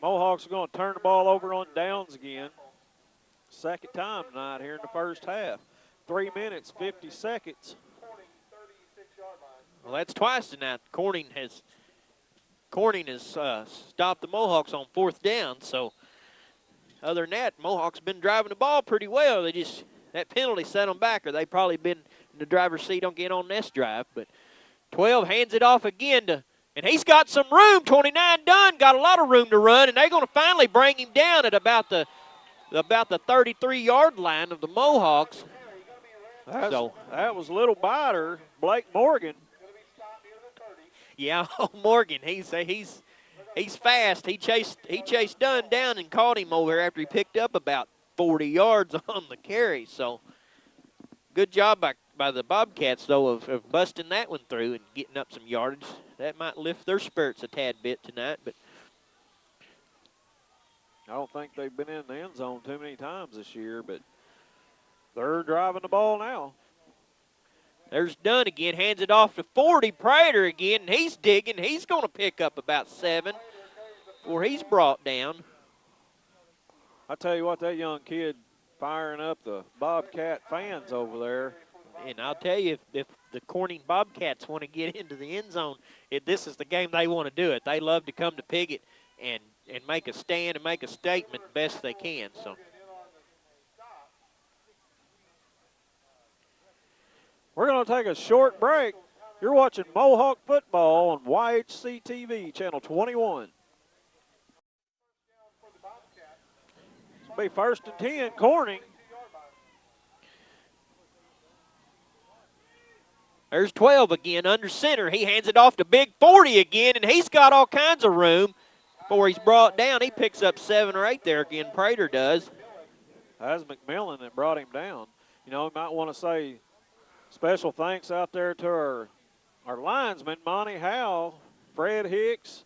Mohawks are going to turn the ball over on downs again. Second time tonight here in the first half. 3 minutes, 50 seconds. Well, that's twice tonight. Corning has stopped the Mohawks on 4th down. So other than that, Mohawks been driving the ball pretty well. That penalty set them back, or they probably been in the driver's seat on getting on this drive. But 12 hands it off again and he's got some room. 29 done, got a lot of room to run, and they're going to finally bring him down at about the 33-yard line of the Mohawks. That was a little biter, Blake Morgan. Yeah, Morgan, he's fast. He chased Dunn down and caught him over after he picked up about 40 yards on the carry. So good job by the Bobcats, though, of busting that one through and getting up some yardage. That might lift their spirits a tad bit tonight. But I don't think they've been in the end zone too many times this year, but They're driving the ball now. There's Dunn again, hands it off to 40. Prater again, and he's digging. He's going to pick up about 7 before he's brought down. I tell you what, that young kid firing up the Bobcat fans over there. And I'll tell you, if the Corning Bobcats want to get into the end zone, this is the game they want to do it. They love to come to Piggott and make a stand and make a statement best they can. So we're going to take a short break. You're watching Mohawk football on YHC TV, channel 21. It'll be 1st and 10, Corning. There's 12 again under center. He hands it off to Big 40 again, and he's got all kinds of room before he's brought down. He picks up 7 or 8 there again. Prater does. That's McMillan that brought him down. You know, we might want to say special thanks out there to our linesmen, Monty Howell, Fred Hicks,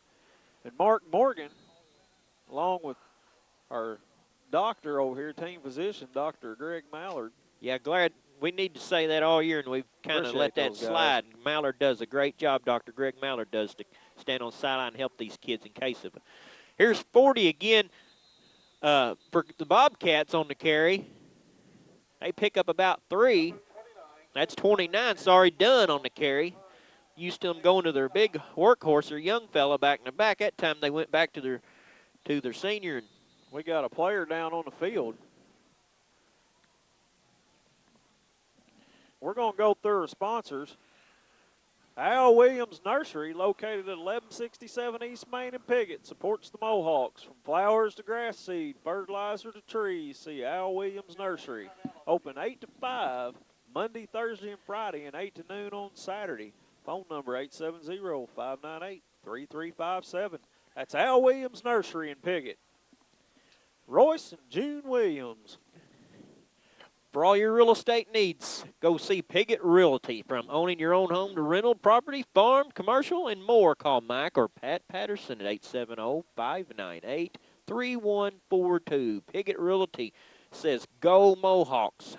and Mark Morgan, along with our doctor over here, team physician, Dr. Greg Mallard. Yeah, glad. We need to say that all year, and we've kind of let that slide. Mallard does a great job, Dr. Greg Mallard does, to stand on the sideline and help these kids in case of it. Here's 40 again for the Bobcats on the carry. They pick up about 3. That's 29. Sorry, Dunn on the carry. Used to them going to their big workhorse, their young fella back in the back. That time they went back to their senior. And we got a player down on the field. We're going to go through our sponsors. Al Williams Nursery, located at 1167 East Main in Piggott, supports the Mohawks. From flowers to grass seed, fertilizer to trees, see Al Williams Nursery. Open 8 to 5, Monday, Thursday, and Friday, and 8 to noon on Saturday. Phone number 870-598-3357. That's Al Williams Nursery in Piggott. Royce and June Williams. For all your real estate needs, go see Piggott Realty. From owning your own home to rental property, farm, commercial, and more, call Mike or Pat Patterson at 870-598-3142. Piggott Realty says, go Mohawks.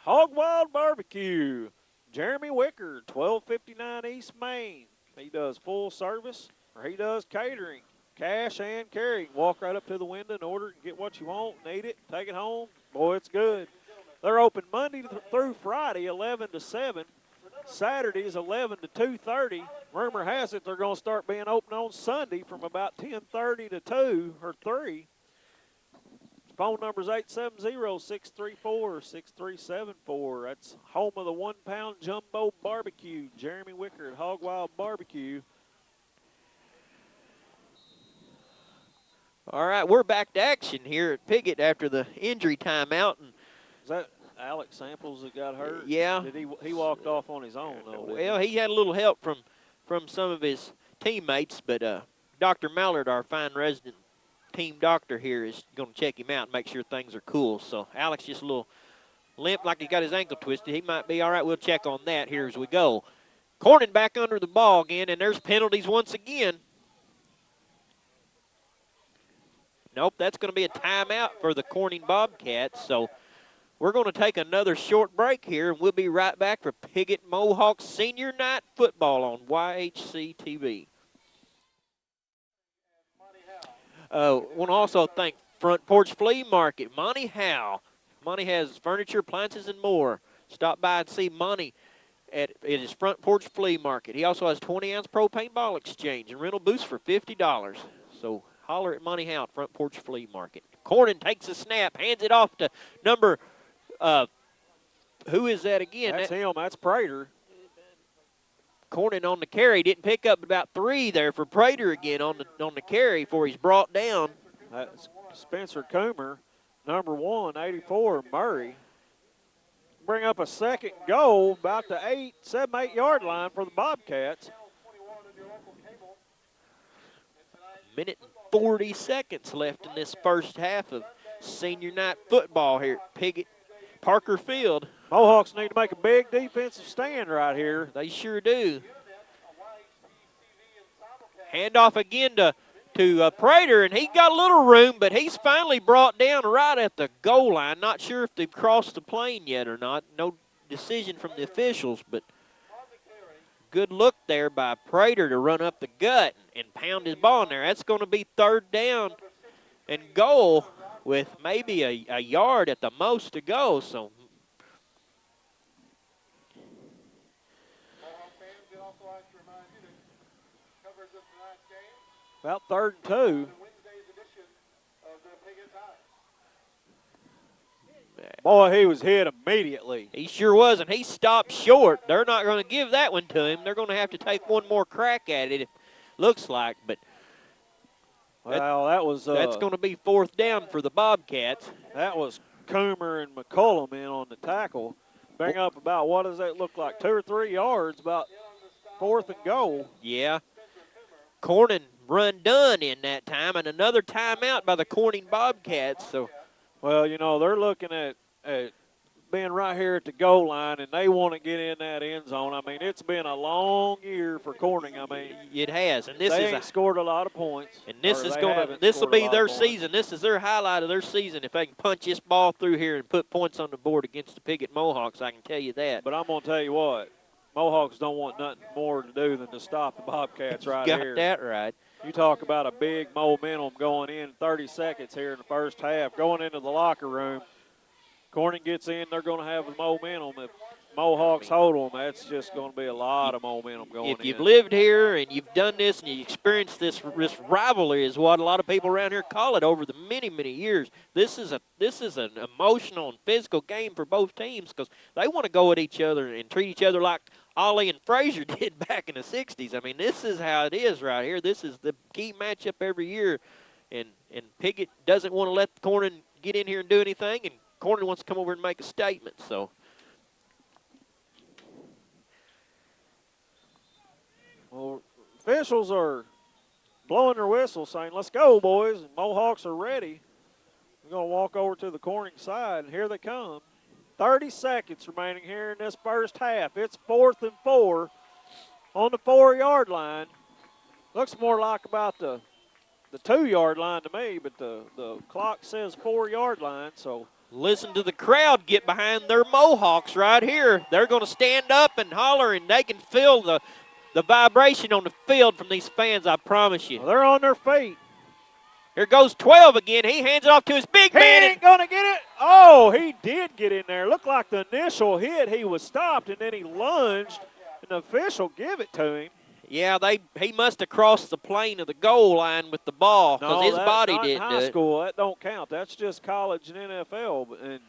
Hog Wild Barbecue. Jeremy Wicker, 1259 East Main. He does full service, or he does catering, cash and carry. Walk right up to the window and order and get what you want and eat it, take it home. Boy, it's good. They're open Monday through Friday, 11 to 7. Saturdays, 11 to 2:30. Rumor has it they're going to start being open on Sunday from about 10:30 to 2 or 3. Phone number is 870-634-6374. That's home of the 1-pound jumbo barbecue. Jeremy Wicker at Hog Wild Barbecue. All right, we're back to action here at Piggott after the injury timeout. And is that Alex Samples that got hurt? Yeah. Did he walked off on his own, though? Well, he had a little help from some of his teammates, but Dr. Mallard, our fine resident team doctor here, is going to check him out and make sure things are cool. So Alex just a little limp, like he got his ankle twisted. He might be all right. We'll check on that here as we go. Corning back under the ball again, and there's penalties once again. Nope, that's going to be a timeout for the Corning Bobcats. So we're going to take another short break here, and we'll be right back for Piggott Mohawks Senior Night Football on YHC TV. Want to also thank Front Porch Flea Market, Monty Howell. Monty has furniture, appliances, and more. Stop by and see Monty at his Front Porch Flea Market. He also has 20-ounce propane ball exchange and rental booths for $50. So holler at Monty Howell, Front Porch Flea Market. Corning takes a snap, hands it off to number, who is that again? That's him. That's Prater. Corning on the carry, didn't pick up about 3 there for Prater again on the carry before he's brought down. That's Spencer Coomer, number 1, 84, Murray. Bring up a second goal, about the 7-8 yard line for the Bobcats. Minute and 40 seconds left in this first half of senior night football here at Piggott Parker Field. Mohawks need to make a big defensive stand right here. They sure do. Handoff again to to Prater, and he got a little room, but he's finally brought down right at the goal line. Not sure if they've crossed the plane yet or not. No decision from the officials, but good look there by Prater to run up the gut and pound his ball in there. That's going to be 3rd down and goal with maybe a yard at the most to go. So about 3rd and 2. Boy, he was hit immediately. He sure was, and he stopped short. They're not going to give that one to him. They're going to have to take one more crack at it, it looks like. But well, that's going to be 4th down for the Bobcats. That was Coomer and McCullum in on the tackle. Bring up about, what does that look like, 2 or 3 yards, about 4th and goal. Yeah. Corning run done in that time, and another timeout by the Corning Bobcats. So, well, you know, they're looking at being right here at the goal line, and they want to get in that end zone. I mean, it's been a long year for Corning. I mean, it has, and they ain't scored a lot of points. And this will be their season. This is their highlight of their season. If they can punch this ball through here and put points on the board against the Piggott Mohawks, I can tell you that. But I'm going to tell you what, Mohawks don't want nothing more to do than to stop the Bobcats right here. Got that right. You talk about a big momentum going in 30 seconds here in the first half, going into the locker room. Corning gets in, they're going to have the momentum. If Mohawks hold them, that's just going to be a lot of momentum going in. If you've lived here and you've done this and you experienced this rivalry is what a lot of people around here call it over the many, many years. This is an emotional and physical game for both teams because they want to go at each other and treat each other like Ollie and Frazier did back in the 60s. I mean, this is how it is right here. This is the key matchup every year. And Piggott doesn't want to let Corning get in here and do anything, and Corning wants to come over and make a statement. So, well, officials are blowing their whistle saying, let's go, boys. And Mohawks are ready. We're going to walk over to the Corning side, and here they come. 30 seconds remaining here in this first half. It's 4th and 4 on the 4-yard line. Looks more like about the 2-yard line to me, but the clock says 4-yard line. So listen to the crowd get behind their Mohawks right here. They're going to stand up and holler, and they can feel the vibration on the field from these fans, I promise you. Well, they're on their feet. Here goes 12 again. He hands it off to his big man. He ain't going to get it. Oh, he did get in there. Looked like the initial hit, he was stopped, and then he lunged, and the official give it to him. Yeah, he must have crossed the plane of the goal line with the ball because his body didn't do it. High school, that don't count. That's just college and NFL, and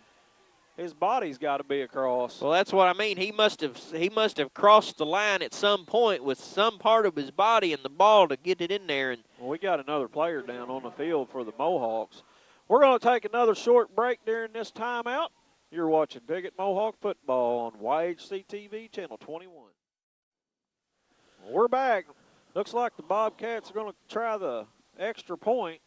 his body's got to be across. Well, that's what I mean. He must have crossed the line at some point with some part of his body and the ball to get it in there. And well, we got another player down on the field for the Mohawks. We're going to take another short break during this timeout. You're watching Piggott Mohawk football on YHC-TV Channel 21. We're back. Looks like the Bobcats are going to try the extra point.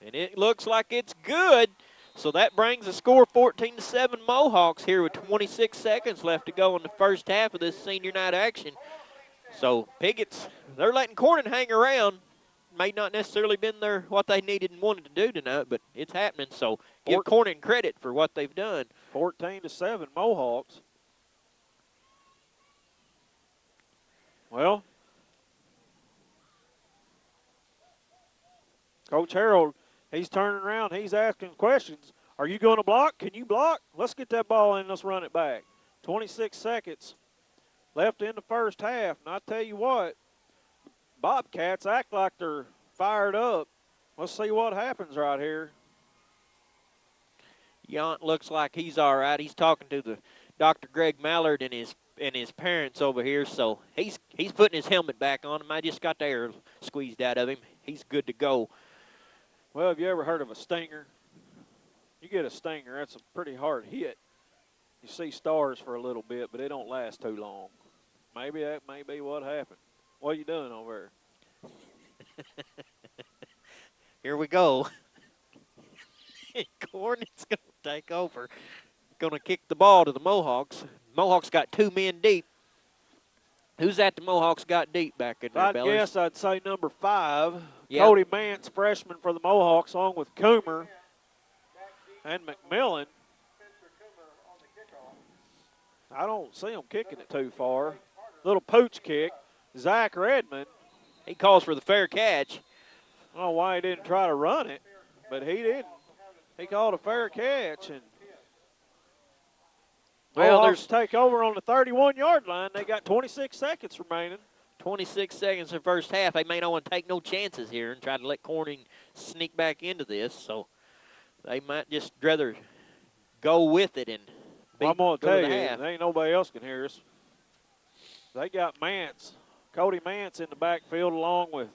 And it looks like it's good. So that brings the score 14-7 Mohawks here with 26 seconds left to go in the first half of this senior night action. So Piggott's, they're letting Corning hang around. May not necessarily been what they needed and wanted to do tonight, but it's happening. So give Corning credit for what they've done. 14-7 Mohawks. Well, Coach Harold, he's turning around. He's asking questions. Are you going to block? Can you block? Let's get that ball in. Let's run it back. 26 seconds left in the first half. And I tell you what, Bobcats act like they're fired up. Let's see what happens right here. Yount looks like he's all right. He's talking to the Dr. Greg Mallard and his parents over here. So he's putting his helmet back on him. I just got the air squeezed out of him. He's good to go. Well, have you ever heard of a stinger? You get a stinger, that's a pretty hard hit. You see stars for a little bit, but it don't last too long. Maybe that may be what happened. What are you doing over there? Here we go. Cornet's going to take over. Going to kick the ball to the Mohawks. Mohawks got 2 men deep. Who's that the Mohawks got deep back in there, I'd Bellers? guess I'd say number 5. Yep. Cody Mance, freshman for the Mohawks, along with Coomer and McMillan. I don't see him kicking it too far. Little pooch kick. Zach Redmond. He calls for the fair catch. I don't know why he didn't try to run it, but he didn't. He called a fair catch, and well, Mohawks take over on the 31-yard line. They got 26 seconds remaining. 26 seconds in the first half. They may not want to take no chances here and try to let Corning sneak back into this, so they might just rather go with it and I'm going to tell you, half. there ain't nobody else can hear us. They got Mance, Cody Mance in the backfield along with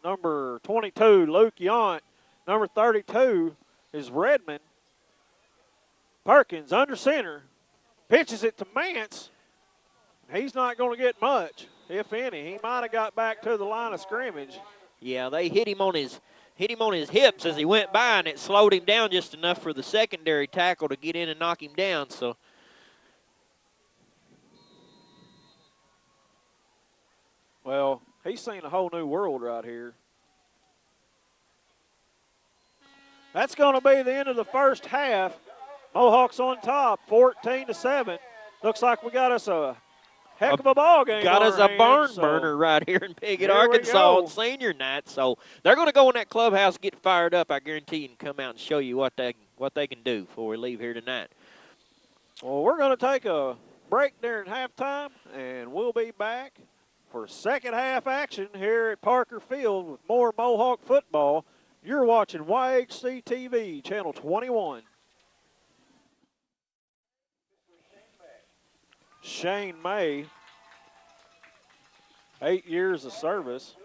number 22, Luke Yount. Number 32 is Redmond. Perkins under center. Pitches it to Mance. He's not going to get much, if any. He might have got back to the line of scrimmage. Yeah, they hit him on his hips as he went by, and it slowed him down just enough for the secondary tackle to get in and knock him down. So, well, he's seen a whole new world right here. That's going to be the end of the first half. Mohawks on top, 14-7. Looks like we got us a heck of a ball game. Got us a barn so burner right here in Piggott, here we Arkansas go. on senior night. So they're going to go in that clubhouse, get fired up. I guarantee you, and come out and show you what they can do before we leave here tonight. Well, we're going to take a break during halftime, and we'll be back for second half action here at Parker Field with more Mohawk football. You're watching YHC TV, Channel 21. Shane May, 8 years of service.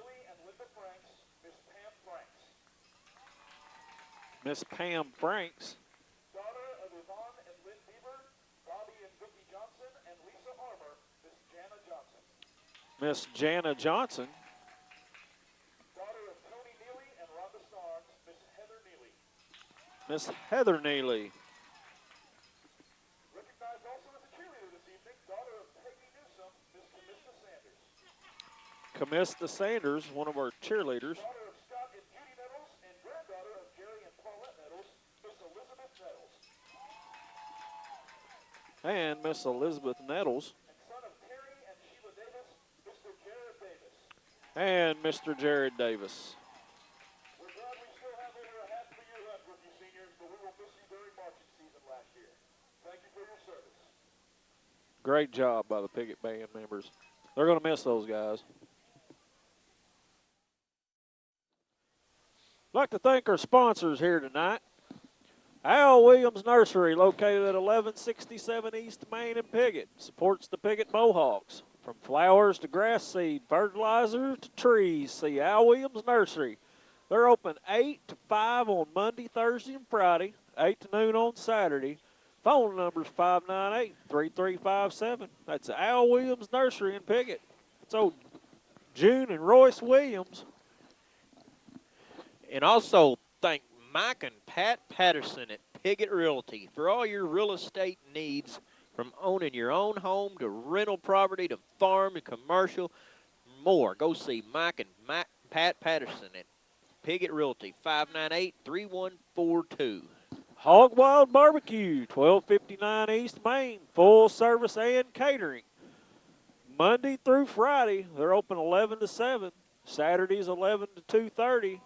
Miss Pam Franks. Miss Jana Johnson. Miss Heather Neely. Recognized also as a cheerleader this evening, daughter of Peggy Newsome, Miss Camista Sanders. Camista Sanders, one of our cheerleaders. Daughter of Scott and Judy Nettles, and granddaughter of Jerry and Paulette Nettles, Miss Elizabeth Nettles. And Miss Elizabeth Nettles. And son of Terry and Sheila Davis, Mr. Jared Davis. And Mr. Jared Davis. We're glad we still have over a half of the year left with you seniors, but we will miss you during marching season last year. Thank you for your service. Great job by the Piggott Band members. They're going to miss those guys. I'd like to thank our sponsors here tonight. Al Williams Nursery, located at 1167 East Main in Piggott, supports the Piggott Mohawks. From flowers to grass seed, fertilizer to trees, see Al Williams Nursery. They're open 8 to 5 on Monday, Thursday, and Friday, 8 to noon on Saturday. Phone number is 598-3357. That's Al Williams Nursery in Piggott. It's old June and Royce Williams. And also thank Mike and Pat Patterson at Piggott Realty for all your real estate needs, from owning your own home to rental property to farm to commercial, more. Go see Mike and Pat Patterson at Piggott Realty, 598-3142. Hog Wild Barbecue, 1259 East Main, full service and catering. Monday through Friday, they're open 11 to 7. Saturdays 11 to 2:30.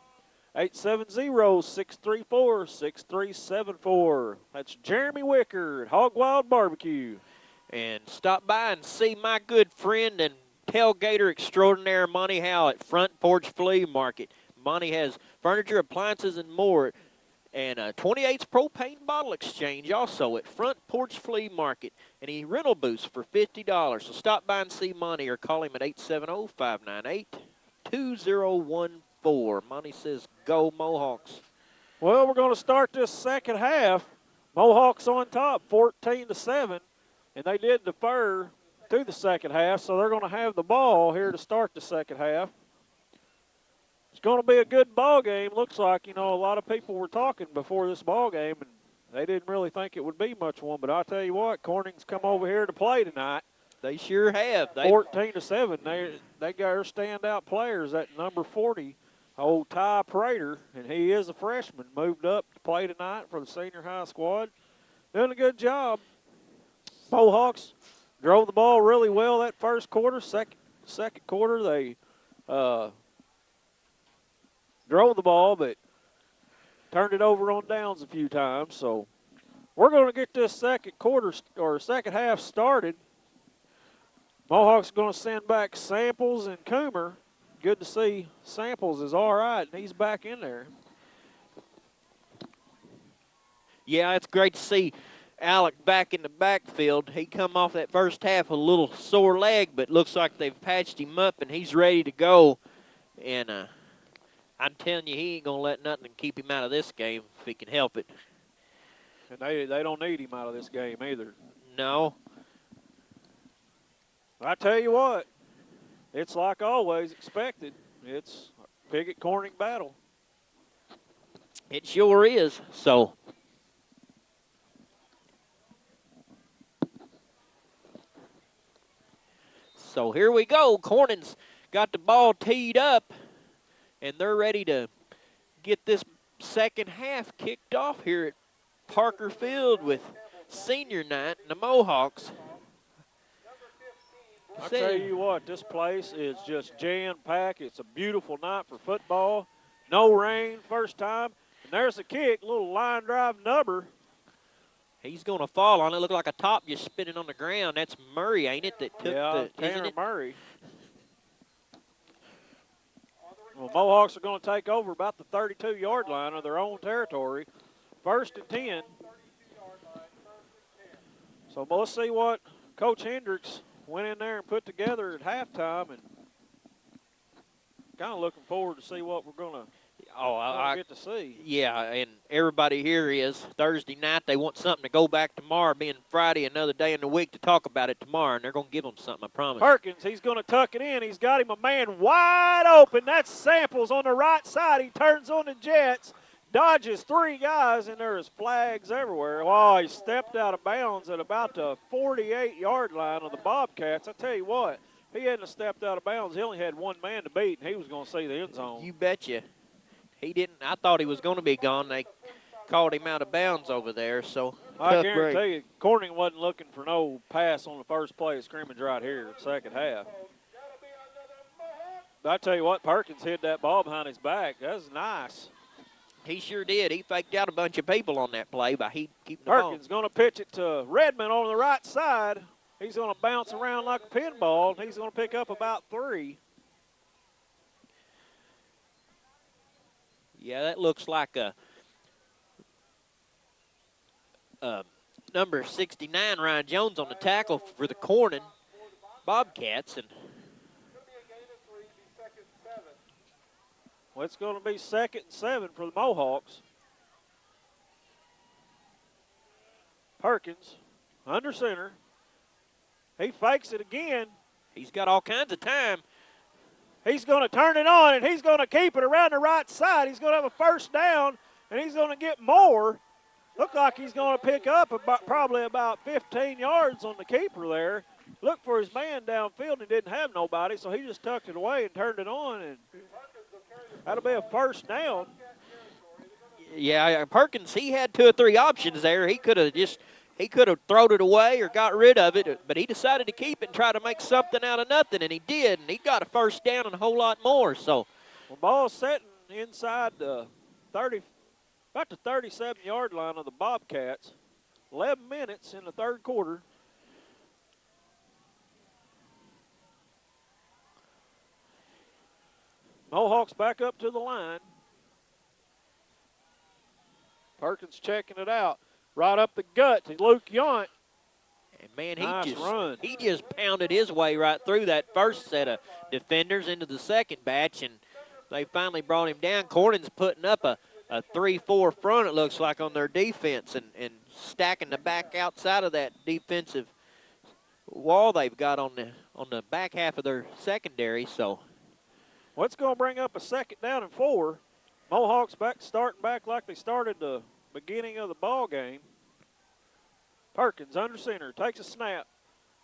870-634-6374. That's Jeremy Wicker at Hog Wild Barbecue. And stop by and see my good friend and tailgater extraordinaire Monty Howe at Front Porch Flea Market. Monty has furniture, appliances, and more. And 28's propane bottle exchange also at Front Porch Flea Market. And he rental booths for $50. So stop by and see Monty or call him at 870-598-2014. Monty says, go Mohawks. Well, we're going to start this second half. Mohawks on top, 14-7. And they did defer to the second half, so they're going to have the ball here to start the second half. It's going to be a good ball game. Looks like, you know, a lot of people were talking before this ball game, and they didn't really think it would be much one. But I'll tell you what, Corning's come over here to play tonight. They sure have. 14-7. They got their standout players. That number 40, old Ty Prater, and he is a freshman, moved up to play tonight for the senior high squad. Doing a good job. Mohawks drove the ball really well that first quarter. Second quarter, they drove the ball, but turned it over on downs a few times. So we're going to get this second quarter or second half started. Mohawks going to send back Samples and Coomer. Good to see Samples is all right, and he's back in there. Yeah, it's great to see Alec back in the backfield. He come off that first half with a little sore leg, but looks like they've patched him up, and he's ready to go. And I'm telling you, he ain't going to let nothing keep him out of this game if he can help it. And they don't need him out of this game either. No. I tell you what, it's like always expected. It's Piggott Corning battle. It sure is. So here we go. Corning's got the ball teed up, and they're ready to get this second half kicked off here at Parker Field with senior night and the Mohawks. I tell you what, this place is just jam-packed. It's a beautiful night for football. No rain, first time. And there's a kick, little line drive nubber. He's going to fall on it. Look like a top just spinning on the ground. That's Murray, ain't it, that took Tanner Murray. Well, Mohawks are going to take over about the 32-yard line of their own territory. 1st and 10. So let's see what Coach Hendricks went in there and put together at halftime, and kind of looking forward to see what we're going to get to see. Yeah, and everybody here is Thursday night. They want something to go back tomorrow, being Friday, another day in the week to talk about it tomorrow, and they're going to give them something, I promise. Perkins, he's going to tuck it in. He's got him a man wide open. That's Samples on the right side. He turns on the Jets, dodges 3 guys, and there's flags everywhere. Wow, he stepped out of bounds at about the 48-yard line of the Bobcats. I tell you what, if he hadn't stepped out of bounds, he only had one man to beat, and he was going to see the end zone. You betcha. He didn't. I thought he was going to be gone. They called him out of bounds over there. So I guarantee you, Corning wasn't looking for no pass on the first play of scrimmage right here, second half. But I tell you what, Perkins hid that ball behind his back. That was nice. He sure did. He faked out a bunch of people on that play by keeping the ball. Perkins going to pitch it to Redmond on the right side. He's going to bounce around like a pinball, and he's going to pick up about 3. Yeah, that looks like a number 69, Ryan Jones, on the tackle for the Corning Bobcats. And well, it's going to be 2nd and 7 for the Mohawks. Perkins under center. He fakes it again. He's got all kinds of time. He's going to turn it on, and he's going to keep it around the right side. He's going to have a first down, and he's going to get more. Look like he's going to pick up probably about 15 yards on the keeper there. Looked for his man downfield and didn't have nobody, so he just tucked it away and turned it on, and that'll be a first down. Yeah, Perkins, he had 2 or 3 options there. He could have thrown it away or got rid of it, but he decided to keep it and try to make something out of nothing, and he did, and he got a first down and a whole lot more. So, well, ball setting inside the about the 37-yard line of the Bobcats. 11 minutes in the third quarter. Mohawks back up to the line. Perkins checking it out. Right up the gut to Luke Yount. And, man, he just pounded his way right through that first set of defenders into the second batch, and they finally brought him down. Corning's putting up a 3-4 front, it looks like, on their defense, and stacking the back outside of that defensive wall they've got on the back half of their secondary. So, what's going to bring up a 2nd down and 4? Mohawks starting back like they started the beginning of the ball game. Perkins under center, takes a snap,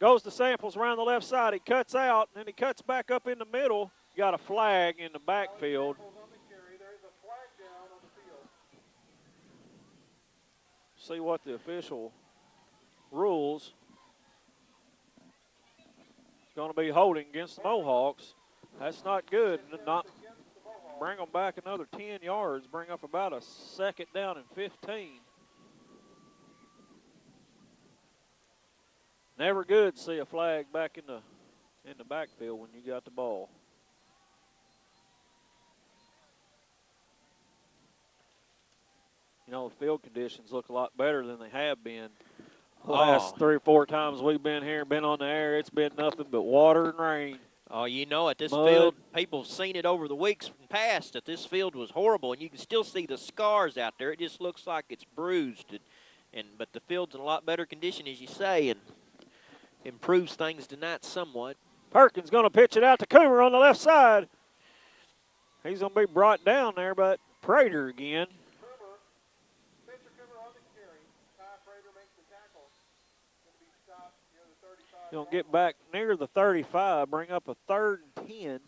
Goes to Samples around the left side. He cuts out, and then he cuts back up in the middle. Got a flag in the backfield. See what the official rules. It's going to be holding against the Mohawks. That's not good. Not bring them back another 10 yards. Bring up about a second down and 15. Never good to see a flag back in the backfield when you got the ball. You know, the field conditions look a lot better than they have been. The last 3 or 4 times we've been here, been on the air, it's been nothing but water and rain. Oh, you know it. This Mud. field, people have seen it over the weeks past that this field was horrible, and you can still see the scars out there. It just looks like it's bruised, but the field's in a lot better condition, as you say, and improves things tonight somewhat. Perkins going to pitch it out to Coomer on the left side. He's going to be brought down there by Prater again. He'll get back near the 35, bring up a 3rd and 10.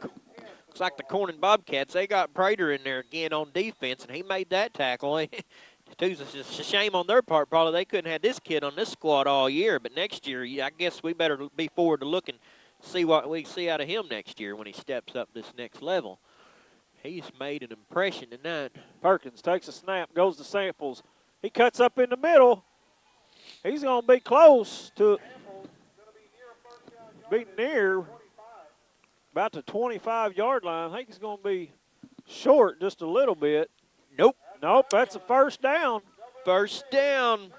Looks like the Corning Bobcats, they got Prater in there again on defense, and he made that tackle. It's just a shame on their part. Probably they couldn't have this kid on this squad all year, but next year, I guess we better be forward to look and see what we see out of him next year when he steps up this next level. He's made an impression tonight. Perkins takes a snap, goes to Samples. He cuts up in the middle. He's going to be close to be near about the 25-yard line. I think he's going to be short just a little bit. Nope. Nope, that's a first down. First down.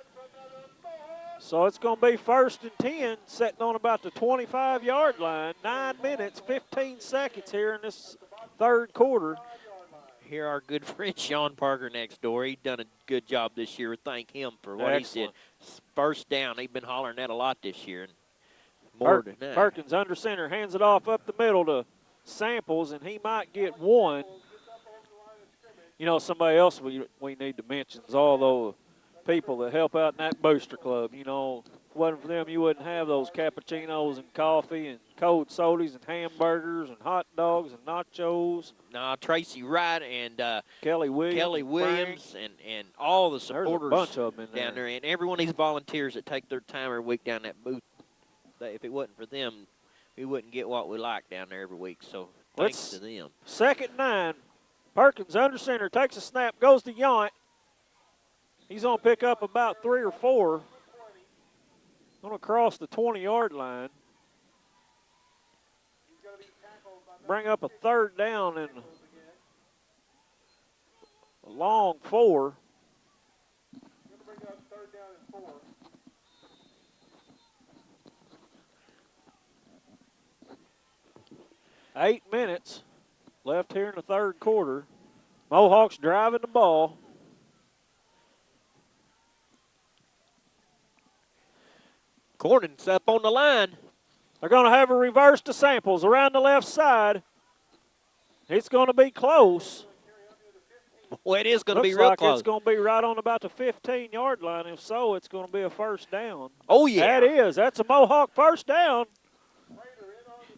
So it's going to be 1st and 10, sitting on about the 25-yard line. 9 minutes, 15 seconds here in this 3rd quarter. Here our good friend Sean Parker next door. He's done a good job this year. Thank him for what he did. First down. He's been hollering that a lot this year. And more than that. Perkins under center, hands it off up the middle to Samples, and he might get one. You know, somebody else we need to mention is all those people that help out in that booster club. You know, if it wasn't for them, you wouldn't have those cappuccinos and coffee and cold sodas and hamburgers and hot dogs and nachos. Nah, Tracy Wright and Kelly Williams and all the supporters. There's a bunch of them in down there. And every one of these volunteers that take their time every week down that booth. If it wasn't for them, we wouldn't get what we like down there every week. So thanks to them. 2nd and 9. Perkins under center, takes a snap, goes to Yount. He's going to pick up about 3 or 4. Going to cross the 20-yard line. Bring up a 3rd down and a long 4. 8 minutes left here in the 3rd quarter. Mohawks driving the ball. Corning's up on the line. They're going to have a reverse to Samples around the left side. It's going to be close. Well, it is going to be Looks real like close. It's going to be right on about the 15-yard line. If so, it's going to be a 1st down. Oh, yeah. That is. That's a Mohawk 1st down.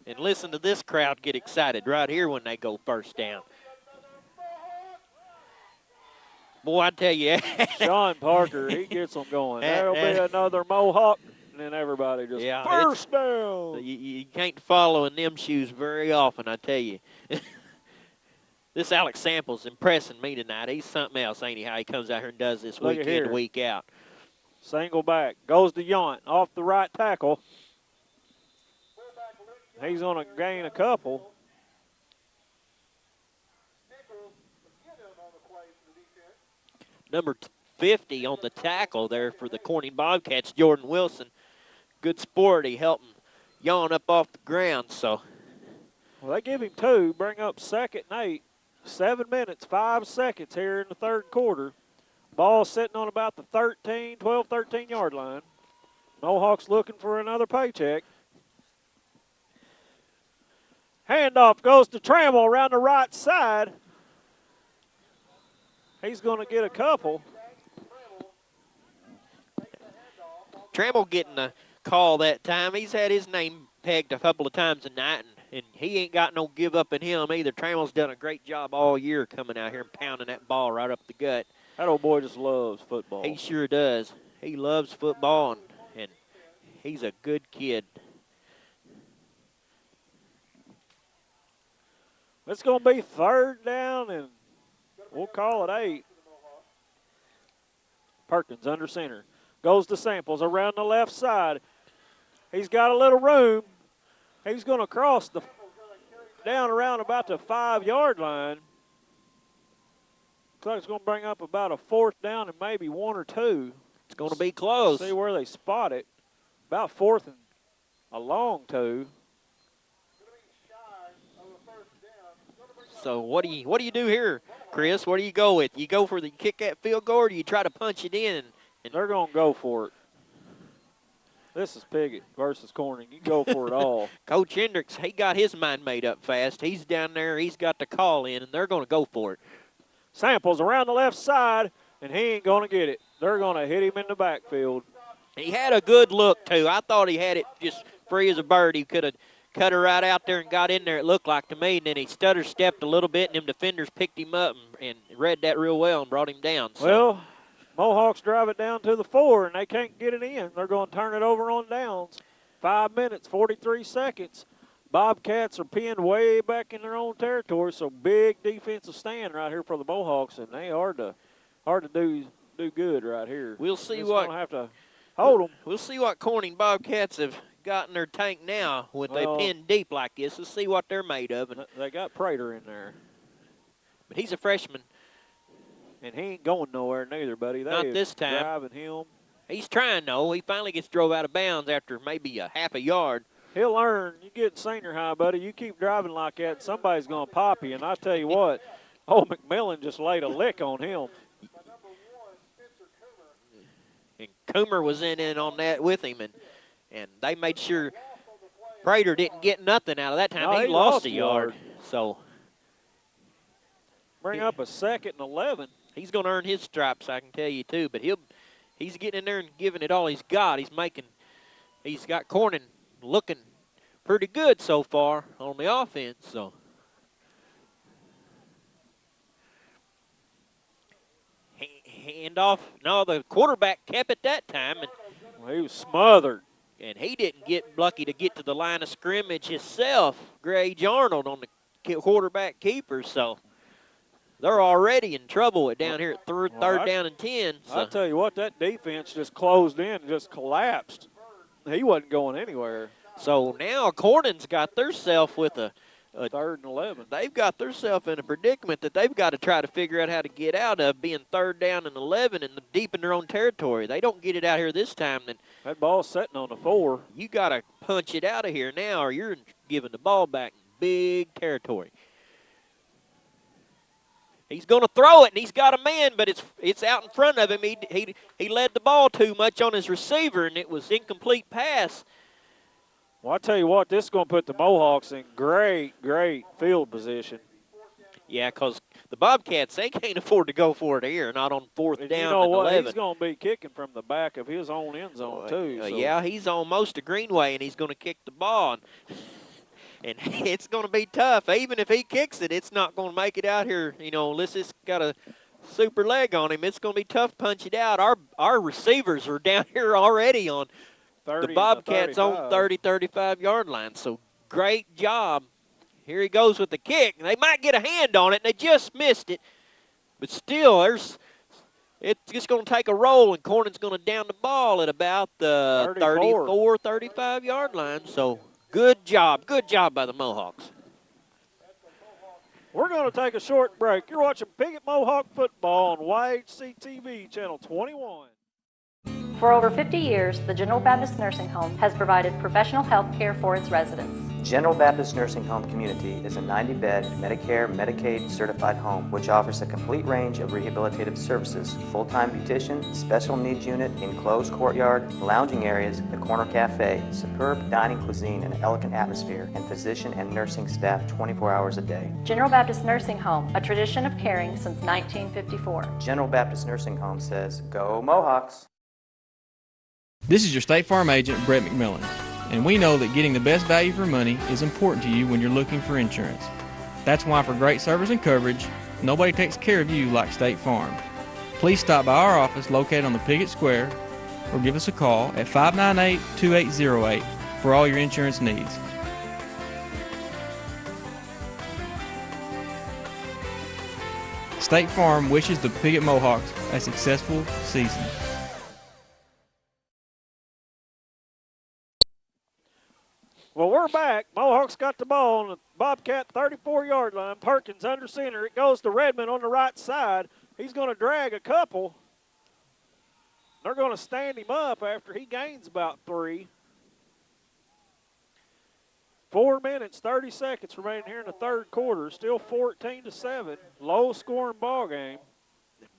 And listen to this crowd get excited right here when they go 1st down. Boy, I tell you. Sean Parker, he gets them going. That'll be another Mohawk, and then everybody just 1st down. You can't follow in them shoes very often, I tell you. This Alex Samples impressing me tonight. He's something else, ain't he, how he comes out here and does this week in, week out. Single back. Goes to Yount off the right tackle. He's going to gain a couple. Number 50 on the tackle there for the Corning Bobcats, Jordan Wilson. Good sport. He helped him yawn up off the ground. So, well, they give him 2, bring up 2nd and 8. 7 minutes, 5 seconds here in the 3rd quarter. Ball sitting on about the 12, 13-yard line. Mohawks looking for another paycheck. Handoff goes to Trammell around the right side. He's going to get a couple. Trammell getting call that time. He's had his name pegged a couple of times tonight, and he ain't got no give up in him either. Trammell's done a great job all year coming out here and pounding that ball right up the gut. That old boy just loves football. He sure does. He loves football, and he's a good kid. It's going to be 3rd down, and we'll call it 8. Perkins under center. Goes to Samples around the left side. He's got a little room. He's going to cross the down around about the 5-yard line. Looks like it's going to bring up about a 4th down and maybe 1 or 2. It's going to be close. See where they spot it. About 4th and a long 2. So what do you do here, Chris? What do you go with? You go for the kick that field goal, or do you try to punch it in? And they're going to go for it. This is Piggott versus Corning. You go for it all. Coach Hendricks, he got his mind made up fast. He's down there. He's got the call in, and they're going to go for it. Samples around the left side, and he ain't going to get it. They're going to hit him in the backfield. He had a good look, too. I thought he had it just free as a bird. He could have cut her right out there and got in there, it looked like to me, and then he stutter-stepped a little bit, and them defenders picked him up and read that real well and brought him down. So. Well, Mohawks drive it down to the 4, and they can't get it in. They're going to turn it over on downs. 5 minutes, 43 seconds. Bobcats are pinned way back in their own territory, so big defensive stand right here for the Mohawks, and they hard to do good right here. We'll see Just what gonna have to hold them. We'll see what Corning Bobcats have got in their tank now when they pin deep like this. Let's see what they're made of. And they got Prater in there, but he's a freshman, and he ain't going nowhere neither, buddy. Not this time. Driving him. He's trying though. He finally gets drove out of bounds after maybe a half a yard. He'll learn. You get in senior high, buddy. You keep driving like that, somebody's going to pop you. And I tell you what, McMillan just laid a lick on him. And Coomer was in on that with him, and they made sure Prater didn't get nothing out of that time. No, he lost a yard. So bring up a 2nd and 11. He's going to earn his stripes, I can tell you too. But he's getting in there and giving it all he's got. He's got Corning looking pretty good so far on the offense. So hand off. No, the quarterback kept it that time, and he was smothered. And he didn't get lucky to get to the line of scrimmage himself, Gage Arnold, on the quarterback keeper. So they're already in trouble down here at third down and 10. So. I'll tell you what, that defense just closed in and just collapsed. He wasn't going anywhere. So now Corning's got theirself with a 3rd and 11. They've got theirself in a predicament that they've got to try to figure out how to get out of, being 3rd down and 11 and deep in their own territory. They don't get it out here this time, then that ball's sitting on the 4. You got to punch it out of here now, or you're giving the ball back in big territory. He's going to throw it, and he's got a man, but it's out in front of him. He led the ball too much on his receiver, and it was incomplete pass. Well, I tell you what, this is going to put the Mohawks in great field position. Yeah, because the Bobcats, they can't afford to go for it here, not on 4th down you know and what? 11. He's going to be kicking from the back of his own end zone, too. So. Yeah, he's almost a Greenway, and he's going to kick the ball. And it's going to be tough. Even if he kicks it, it's not going to make it out here. Unless it's got a super leg on him, it's going to be tough to punch it out. Our receivers are down here already on the Bobcats on 30, 35-yard line. So great job. Here he goes with the kick. They might get a hand on it, and they just missed it. But still, it's just going to take a roll, and Corning's going to down the ball at about the 34, 35-yard line. So good job by the Mohawks. We're going to take a short break. You're watching Piggott Mohawk football on YHC-TV, Channel 21. For over 50 years, the General Baptist Nursing Home has provided professional health care for its residents. General Baptist Nursing Home Community is a 90-bed Medicare, Medicaid certified home which offers a complete range of rehabilitative services, full-time beautician, special needs unit, enclosed courtyard, lounging areas, the corner cafe, superb dining cuisine and elegant atmosphere, and physician and nursing staff 24 hours a day. General Baptist Nursing Home, a tradition of caring since 1954. General Baptist Nursing Home says, "Go Mohawks!" This is your State Farm agent, Brett McMillan, and we know that getting the best value for money is important to you when you're looking for insurance. That's why for great service and coverage, nobody takes care of you like State Farm. Please stop by our office located on the Piggott Square or give us a call at 598-2808 for all your insurance needs. State Farm wishes the Piggott Mohawks a successful season. Well, we're back. Mohawks got the ball on the Bobcat 34-yard line. Perkins under center. It goes to Redmond on the right side. He's going to drag a couple. They're going to stand him up after he gains about 3. 4 minutes, 30 seconds remaining here in the third quarter. Still 14-7. Low-scoring ball game.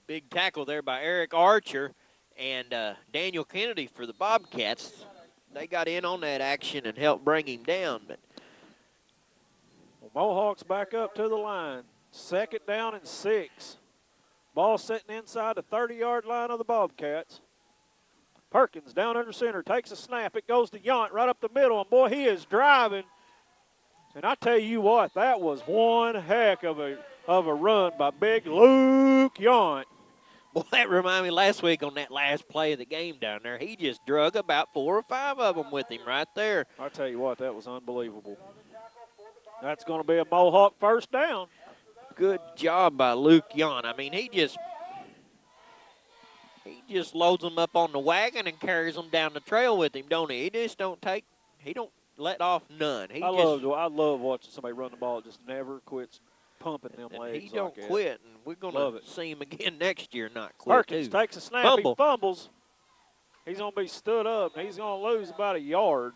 Big tackle there by Eric Archer and Daniel Kennedy for the Bobcats. They got in on that action and helped bring him down. But Mohawks back up to the line. 2nd down and 6. Ball sitting inside the 30-yard line of the Bobcats. Perkins down under center, takes a snap. It goes to Yount right up the middle, and boy, he is driving. And I tell you what, that was one heck of a run by big Luke Yount. boy, that reminded me last week on that last play of the game down there. He just drug about 4 or 5 of them with him right there. I tell you what, that was unbelievable. That's going to be a Mohawk first down. Good job by Luke Yount. I mean, he just loads them up on the wagon and carries them down the trail with him, don't he? He don't let off none. I love watching somebody run the ball. It just never quits pumping them legs. He don't like quit, and we're going to see him again next year not quit. Perkins takes a snap. He fumbles. He's going to be stood up. He's going to lose about a yard.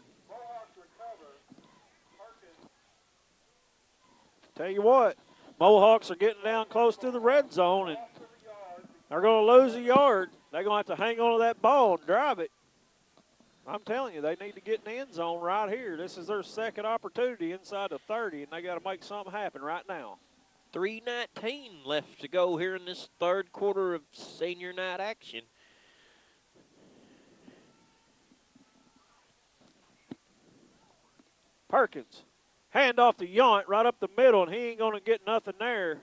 Tell you what, Mohawks are getting down close to the red zone, and they're going to lose a yard. They're going to have to hang on to that ball and drive it. I'm telling you, they need to get in the end zone right here. This is their second opportunity inside the 30, and they got to make something happen right now. 3:19 left to go here in this third quarter of senior night action. Perkins, hand off to Yount right up the middle, and he ain't going to get nothing there.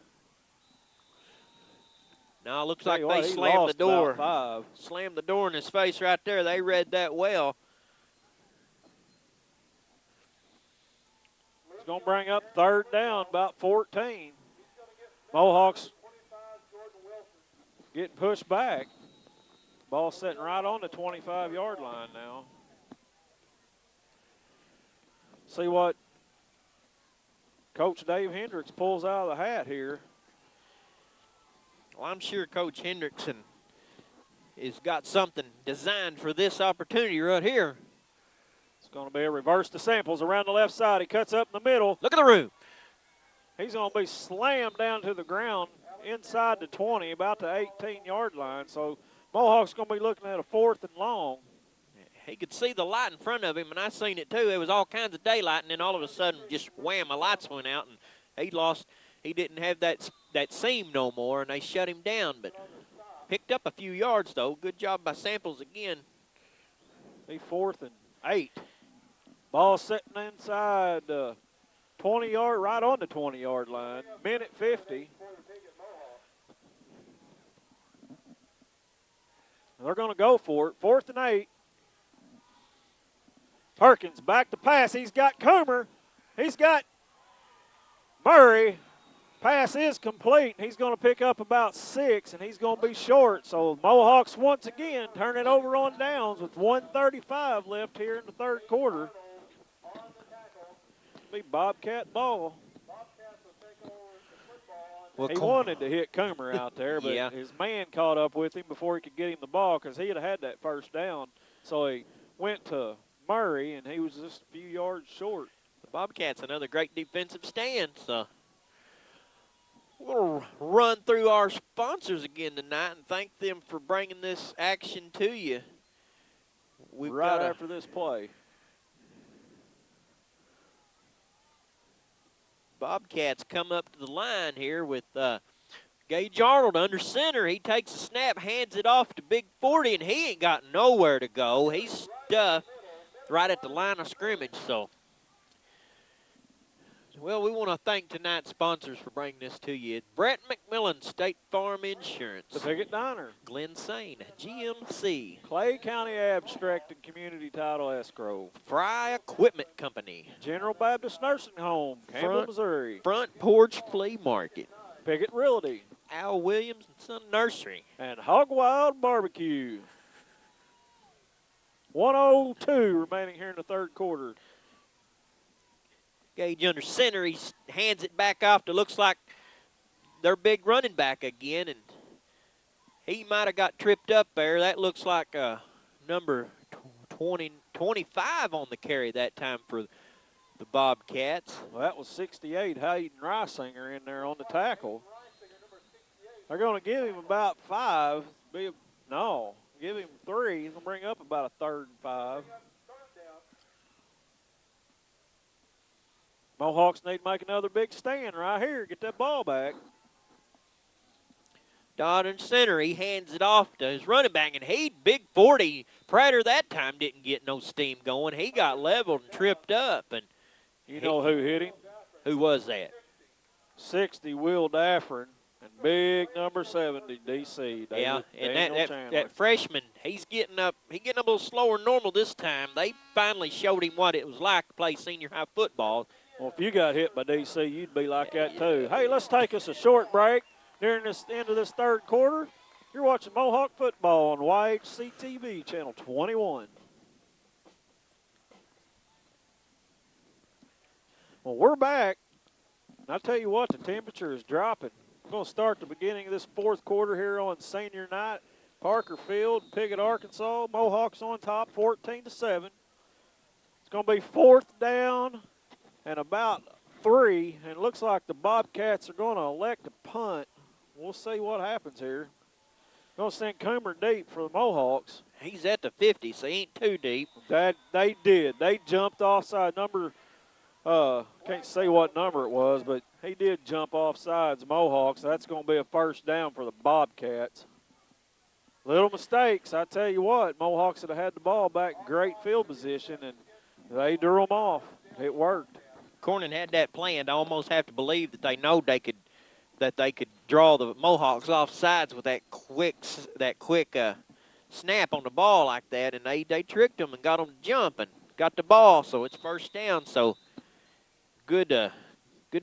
Now it looks like they slammed the door. Slammed the door in his face right there. They read that well. It's going to bring up 3rd down, about 14. Mohawks getting pushed back. Ball sitting right on the 25-yard line now. See what Coach Dave Hendricks pulls out of the hat here. Well, I'm sure Coach Hendrickson has got something designed for this opportunity right here. It's going to be a reverse to Samples around the left side. He cuts up in the middle. Look at the room. He's going to be slammed down to the ground inside the 20, about the 18-yard line. So Mohawk's going to be looking at a 4th and long. He could see the light in front of him, and I seen it too. There was all kinds of daylight, and then all of a sudden, just wham, the lights went out, and he lost. He didn't have that seam no more, and they shut him down. But picked up a few yards, though. Good job by Samples again. Be 4th and 8. Ball sitting inside 20-yard, right on the 20-yard line. Minute 50. They're going to go for it. 4th and 8. Perkins back to pass. He's got Coomer. He's got Murray. Pass is complete. He's going to pick up about 6, and he's going to be short. So Mohawks once again turn it over on downs with 1:35 left here in the third quarter. Be Bobcat ball. Well, he wanted to hit Coomer out there, but yeah, his man caught up with him before he could get him the ball because he had that first down. So he went to Murray, and he was just a few yards short. The Bobcats, another great defensive stand. So we'll run through our sponsors again tonight and thank them for bringing this action to you. Right after this play. Bobcats come up to the line here with Gage Arnold under center. He takes a snap, hands it off to Big 40, and he ain't got nowhere to go. He's stuffed right at the line of scrimmage. So, well, we want to thank tonight's sponsors for bringing this to you. Brett McMillan, State Farm Insurance. The Piggott Diner. Glenn Sane, GMC. Clay County Abstract and Community Title Escrow. Fry Equipment Company. General Baptist Nursing Home, Campbell, Missouri. Front Porch Flea Market. Piggott Realty. Al Williams and Son Nursery. And Hog Wild Barbecue. 1:02 remaining here in the third quarter. Gage under center. He hands it back off to looks like their big running back again, and he might have got tripped up there. That looks like number 25 on the carry that time for the Bobcats. Well, that was 68, Hayden Reisinger in there on the tackle. They're going to give him about 5. Give him 3. He's going to bring up about a 3rd and 5. Mohawks need to make another big stand right here. Get that ball back. Dodd in center. He hands it off to his running back, and Big 40. Prater that time didn't get no steam going. He got leveled and tripped up. And you know who hit him? Who was that? 60, Will Daffern, and big number 70, DC. Yeah, and that freshman, he's getting up. He getting up a little slower than normal this time. They finally showed him what it was like to play senior high football. Well, if you got hit by DC, you'd be like that too. Hey, let's take us a short break during this end of this third quarter. You're watching Mohawk football on YHC-TV, channel 21. Well, we're back. And I tell you what, the temperature is dropping. We're going to start the beginning of this fourth quarter here on senior night. Parker Field, Piggott, Arkansas. Mohawks on top, 14-7. It's going to be 4th down and about 3, and it looks like the Bobcats are going to elect to punt. We'll see what happens here. Going to send Coomer deep for the Mohawks. He's at the 50, so he ain't too deep. They did. They jumped offside number. Can't say what number it was, but he did jump off sides, Mohawks. That's going to be a 1st down for the Bobcats. Little mistakes. I tell you what, Mohawks would have had the ball back, great field position, and they drew them off. It worked. Cornyn had that planned. I almost have to believe that they know they could draw the Mohawks off sides with that quick snap on the ball like that, and they tricked them and got them to jump and got the ball, so it's 1st down. So good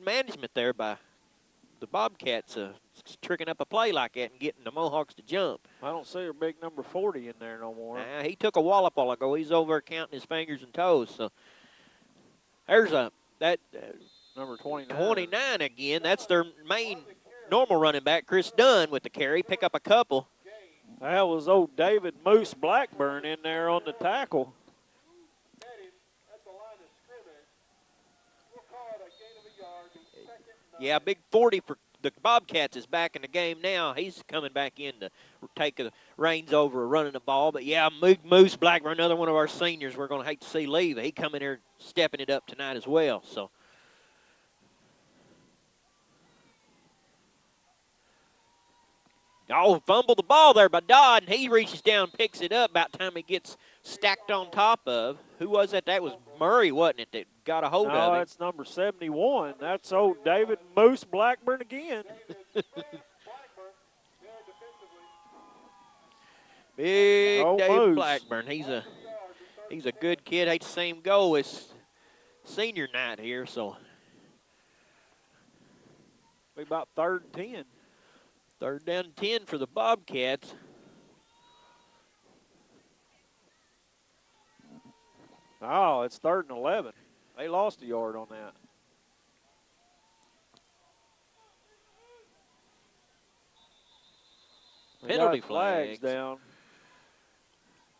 management there by the Bobcats, tricking up a play like that and getting the Mohawks to jump. I don't see a big number 40 in there no more. He took a wallop while ago. He's over there counting his fingers and toes. So there's number 29. 29 again. That's their main normal running back, Chris Dunn, with the carry. Pick up a couple. That was old David Moose Blackburn in there on the tackle. Yeah, big 40 for the Bobcats is back in the game now. He's coming back in to take the reins over running the ball. But, yeah, Moose Blackburn, another one of our seniors we're going to hate to see leave. He coming here stepping it up tonight as well. So, fumbled the ball there by Dodd, and he reaches down, picks it up about time he gets stacked on top of. Who was that? That was Murray, wasn't it, that got a hold of him? No, that's number 71. That's old David Moose Blackburn again. Big David Moose Blackburn. He's a good kid. Hate to see him go. It's senior night here, so. Be about 3rd and 10. 3rd down and 10 for the Bobcats. Oh, it's 3rd and 11. They lost a yard on that. Penalty flags down.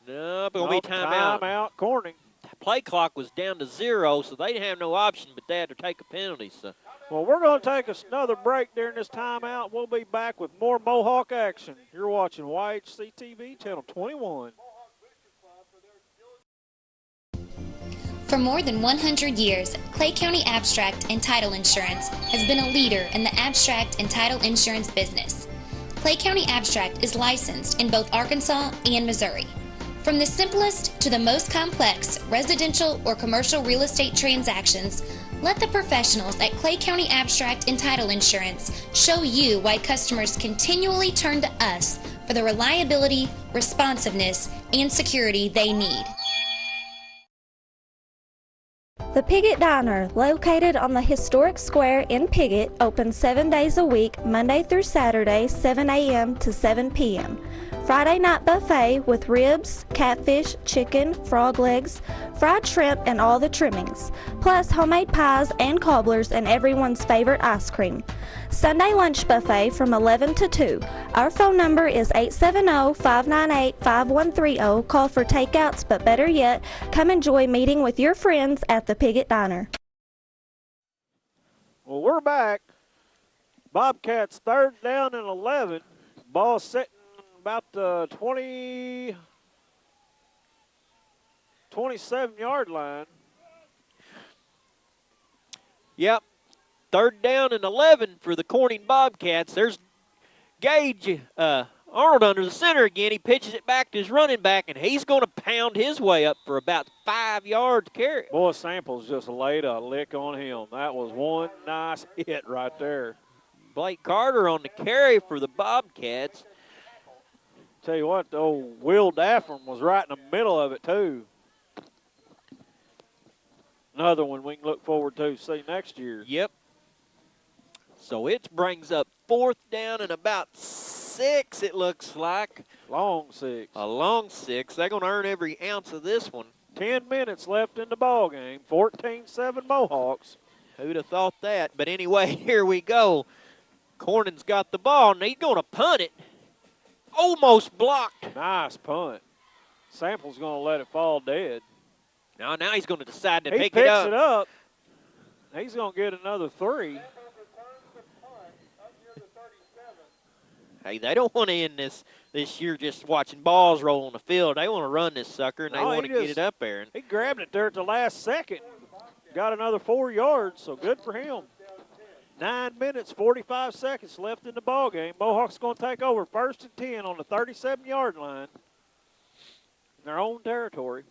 No, but it'll be timeout. Timeout, Corning. Play clock was down to 0, so they didn't have no option but they had to take a penalty. So. Well, we're going to take another break during this timeout. We'll be back with more Mohawk action. You're watching YHC-TV, channel 21. For more than 100 years, Clay County Abstract and Title Insurance has been a leader in the abstract and title insurance business. Clay County Abstract is licensed in both Arkansas and Missouri. From the simplest to the most complex residential or commercial real estate transactions, let the professionals at Clay County Abstract and Title Insurance show you why customers continually turn to us for the reliability, responsiveness, and security they need. The Piggott Diner, located on the historic square in Piggott, opens 7 days a week, Monday through Saturday, 7 a.m. to 7 p.m. Friday night buffet with ribs, catfish, chicken, frog legs, fried shrimp, and all the trimmings, plus homemade pies and cobblers and everyone's favorite ice cream. Sunday lunch buffet from 11 to 2. Our phone number is 870-598-5130. Call for takeouts, but better yet, come enjoy meeting with your friends at the Piggott Diner. Well, we're back. Bobcats 3rd down and 11. Ball sitting about the 27-yard line. Yep. 3rd down and 11 for the Corning Bobcats. There's Gage Arnold under the center again. He pitches it back to his running back, and he's going to pound his way up for about 5 yards carry. Boy, Samples just laid a lick on him. That was one nice hit right there. Blake Carter on the carry for the Bobcats. Tell you what, though, Will Daffram was right in the middle of it, too. Another one we can look forward to see next year. Yep. So it brings up 4th down and about 6, it looks like. Long 6. A long 6. They're going to earn every ounce of this one. 10 minutes left in the ball game. 14-7 Mohawks. Who'd have thought that? But anyway, here we go. Cornyn's got the ball, and he's going to punt it. Almost blocked. Nice punt. Sample's going to let it fall dead. Now he's going to decide to he pick it up. He picks it up. He's going to get another 3. Hey, they don't want to end this year just watching balls roll on the field. They want to run this sucker, and they want to get it up there. He grabbed it there at the last second. Got another 4 yards, so good for him. 9 minutes, 45 seconds left in the ball game. Mohawks going to take over 1st and 10 on the 37-yard line in their own territory.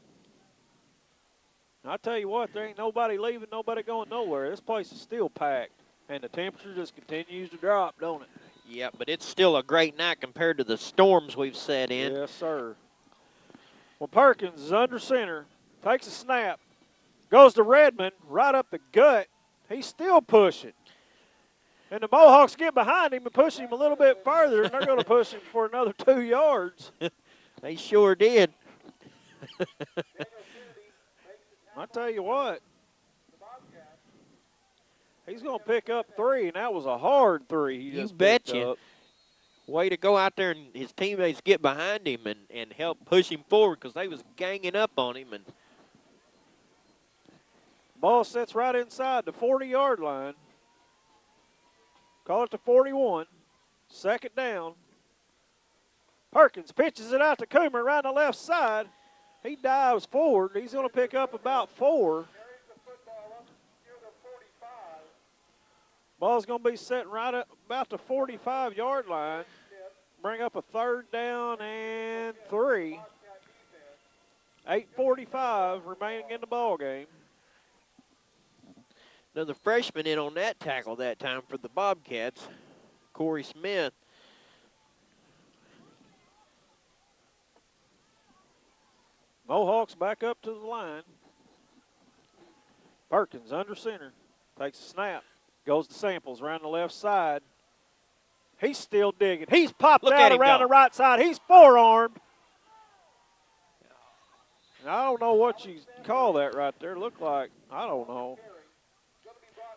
And I tell you what, there ain't nobody leaving, nobody going nowhere. This place is still packed, and the temperature just continues to drop, don't it? Yeah, but it's still a great night compared to the storms we've set in. Yes, sir. Well, Perkins is under center, takes a snap, goes to Redmond, right up the gut. He's still pushing. And the Mohawks get behind him and push him a little bit further, and they're going to push him for another 2 yards. They sure did. I tell you what, he's going to pick up 3, and that was a hard 3 he just picked up. Way to go out there and his teammates get behind him and help push him forward because they was ganging up on him. And ball sits right inside the 40-yard line. Call it the 41. 2nd down. Perkins pitches it out to Coomer around the left side. He dives forward. He's going to pick up about 4. Ball's going to be sitting right at about the 45-yard line. Bring up a 3rd down and 3. 8:45 remaining in the ball game. Another freshman in on that tackle that time for the Bobcats, Corey Smith. Mohawks back up to the line. Perkins under center. Takes a snap. Goes to Samples around the left side. He's still digging. He's popped out around the right side. He's forearmed. And I don't know what you call that right there. Look like, I don't know.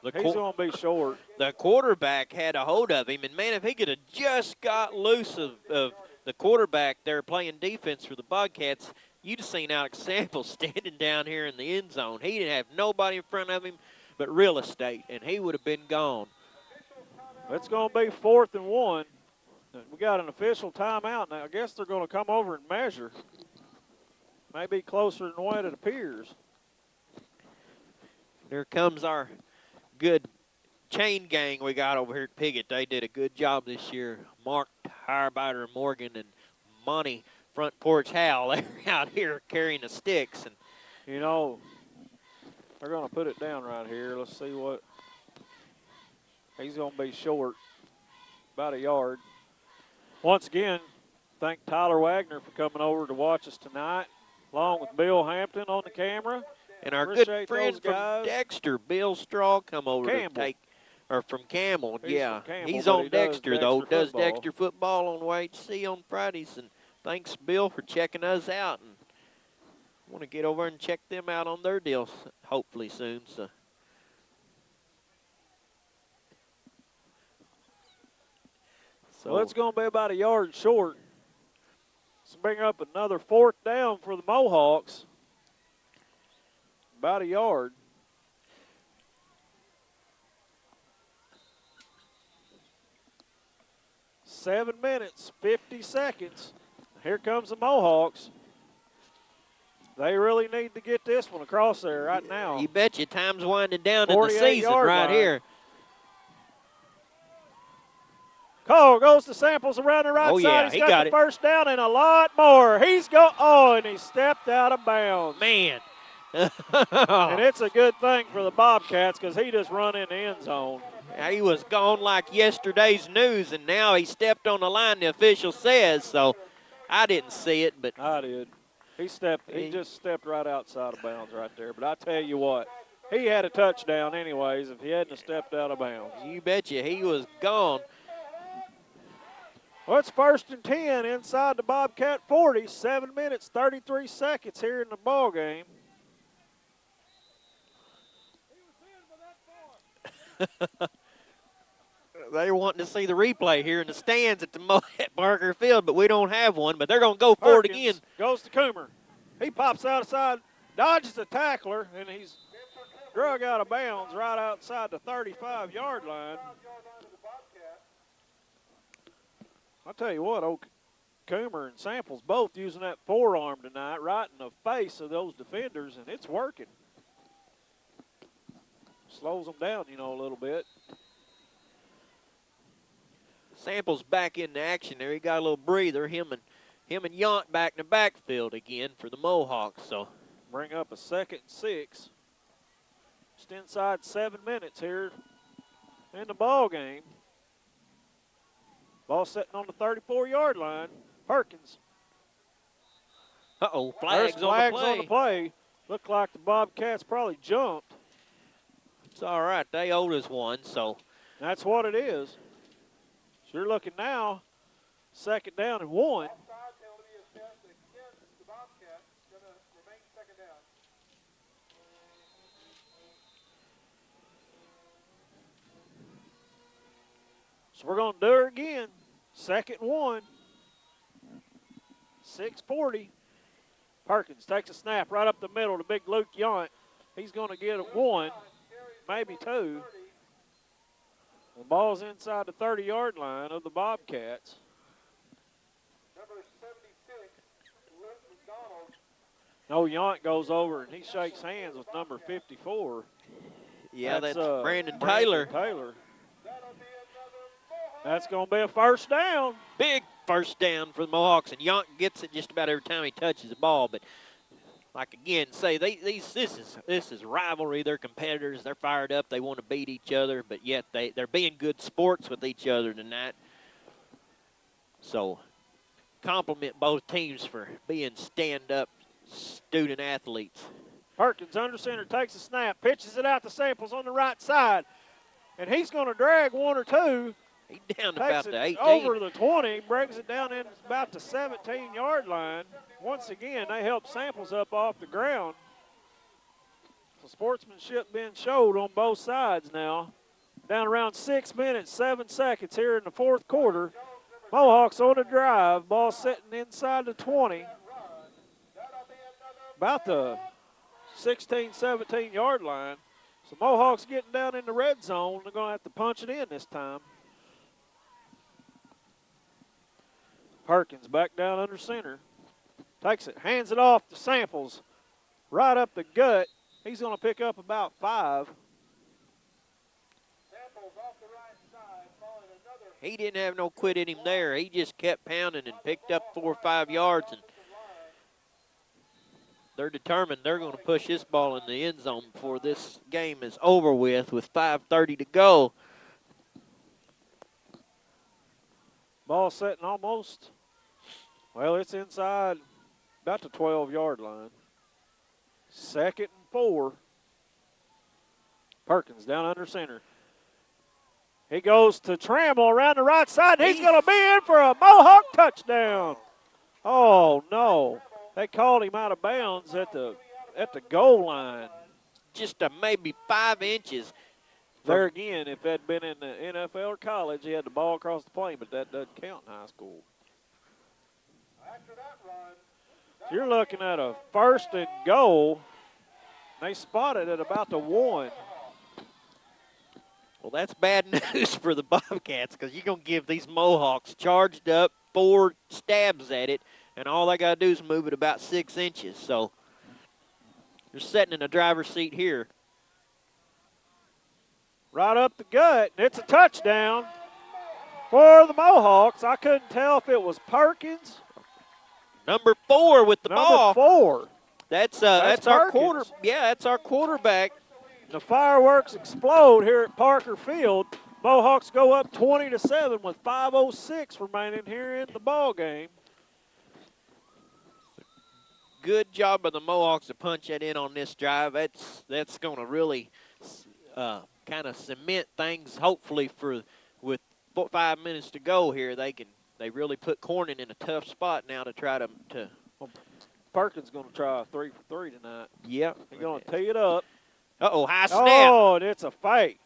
He's going to be short. The quarterback had a hold of him. And, man, if he could have just got loose of the quarterback there playing defense for the Bobcats, you'd have seen Alex Samples standing down here in the end zone. He didn't have nobody in front of him but real estate, and he would have been gone. It's going to be 4th and 1. We got an official timeout now. I guess they're going to come over and measure. Maybe closer than what it appears. Here comes our good chain gang we got over here at Piggott. They did a good job this year. Mark Hirebiter Morgan and Monty Front Porch Hal, they're out here carrying the sticks. And you know, they're going to put it down right here. Let's see what. He's going to be short, about a yard. Once again, thank Tyler Wagner for coming over to watch us tonight, along with Bill Hampton on the camera. And our Appreciate good friend those from guys. Dexter, Bill Straw, come over to take, or from Camel, yeah. From Campbell, He's but on he does Dexter, though. Does football. Dexter football on YHC on Fridays. And thanks, Bill, for checking us out. And I want to get over and check them out on their deals hopefully soon. So. Well, it's going to be about a yard short. Let's bring up another 4th down for the Mohawks. About a yard. Seven minutes, 50 seconds. Here comes the Mohawks. They really need to get this one across there right now. You bet you time's winding down in the season right here. Cole goes to Samples around the right side. Yeah, He's got the first down and a lot more. And he stepped out of bounds. Man. And it's a good thing for the Bobcats because he just run in the end zone. He was gone like yesterday's news, and now he stepped on the line, the official says. So I didn't see it, but I did. He just stepped right outside of bounds right there. But I tell you what, he had a touchdown anyways if he hadn't have stepped out of bounds. You betcha, he was gone. Well, it's 1st and 10 inside the Bobcat 40. 7 minutes, 33 seconds here in the ball game. They're wanting to see the replay here in the stands at Barker Field, but we don't have one. But they're going to go for it again. Goes to Coomer. He pops outside, dodges the tackler, and he's drug out of bounds right outside the 35-yard line. I'll tell you what, Coomer and Samples both using that forearm tonight right in the face of those defenders, and it's working. Slows them down, a little bit. Samples back into action there. He got a little breather. Him and Yount back in the backfield again for the Mohawks. So bring up a 2nd and 6. Just inside 7 minutes here in the ball game. Ball sitting on the 34-yard line. Perkins. Uh-oh, flags on the play. Looked like the Bobcats probably jumped. It's all right. They owed us one, so. That's what it is. So you're looking now, 2nd down and 1. So we're going to do it again. 2nd and 1. 6:40. Perkins takes a snap right up the middle to big Luke Yount. He's going to get it 1, maybe 2. The ball's inside the 30-yard line of the Bobcats. Number 76, Luke McDonald. No, Yount goes over and he shakes hands with number 54. Yeah, that's Brandon Taylor. That's going to be a 1st down. Big 1st down for the Mohawks, and Yount gets it just about every time he touches the ball. But like again, say this is rivalry. They're competitors. They're fired up. They want to beat each other, but yet they're being good sports with each other tonight. So compliment both teams for being stand-up student athletes. Perkins under center takes a snap, pitches it out to Samples on the right side, and he's going to drag 1 or 2. He's down about the 18. Over the 20, brings it down in about the 17-yard line. Once again, they help Samples up off the ground. So sportsmanship being showed on both sides now. Down around 6 minutes, 7 seconds here in the 4th quarter. Mohawks on a drive. Ball sitting inside the 20. About the 16, 17-yard line. So Mohawks getting down in the red zone. They're going to have to punch it in this time. Perkins back down under center. Takes it, hands it off to Samples. Right up the gut. He's going to pick up about 5. He didn't have no quit in him there. He just kept pounding and picked up 4 or 5 yards, and they're determined they're going to push this ball in the end zone before this game is over with 5:30 to go. Ball setting almost. Well, it's inside about the 12-yard line. 2nd and 4. Perkins down under center. He goes to Trammell around the right side. He's going to be in for a Mohawk touchdown. Oh, no. They called him out of bounds at the goal line. Just maybe 5 inches. There again, if that had been in the NFL or college, he had the ball across the plane, but that doesn't count in high school. So you're looking at a 1st and goal. They spotted it about the 1. Well, that's bad news for the Bobcats because you're going to give these Mohawks charged up 4 stabs at it, and all they got to do is move it about 6 inches. So you're sitting in the driver's seat here. Right up the gut, and it's a touchdown for the Mohawks. I couldn't tell if it was Perkins. Number 4 with the ball. Number 4. That's our that's our quarterback. The fireworks explode here at Parker Field. Mohawks go up 20-7 with 5:06 remaining here in the ball game. Good job by the Mohawks to punch that in on this drive. That's going to really kind of cement things. Hopefully, with 5 minutes to go here, they really put Corning in a tough spot now to try to. Perkins going to try a 3 for 3 tonight. Yep. He's going to tee it up. Uh-oh, high snap. Oh, and it's a fake.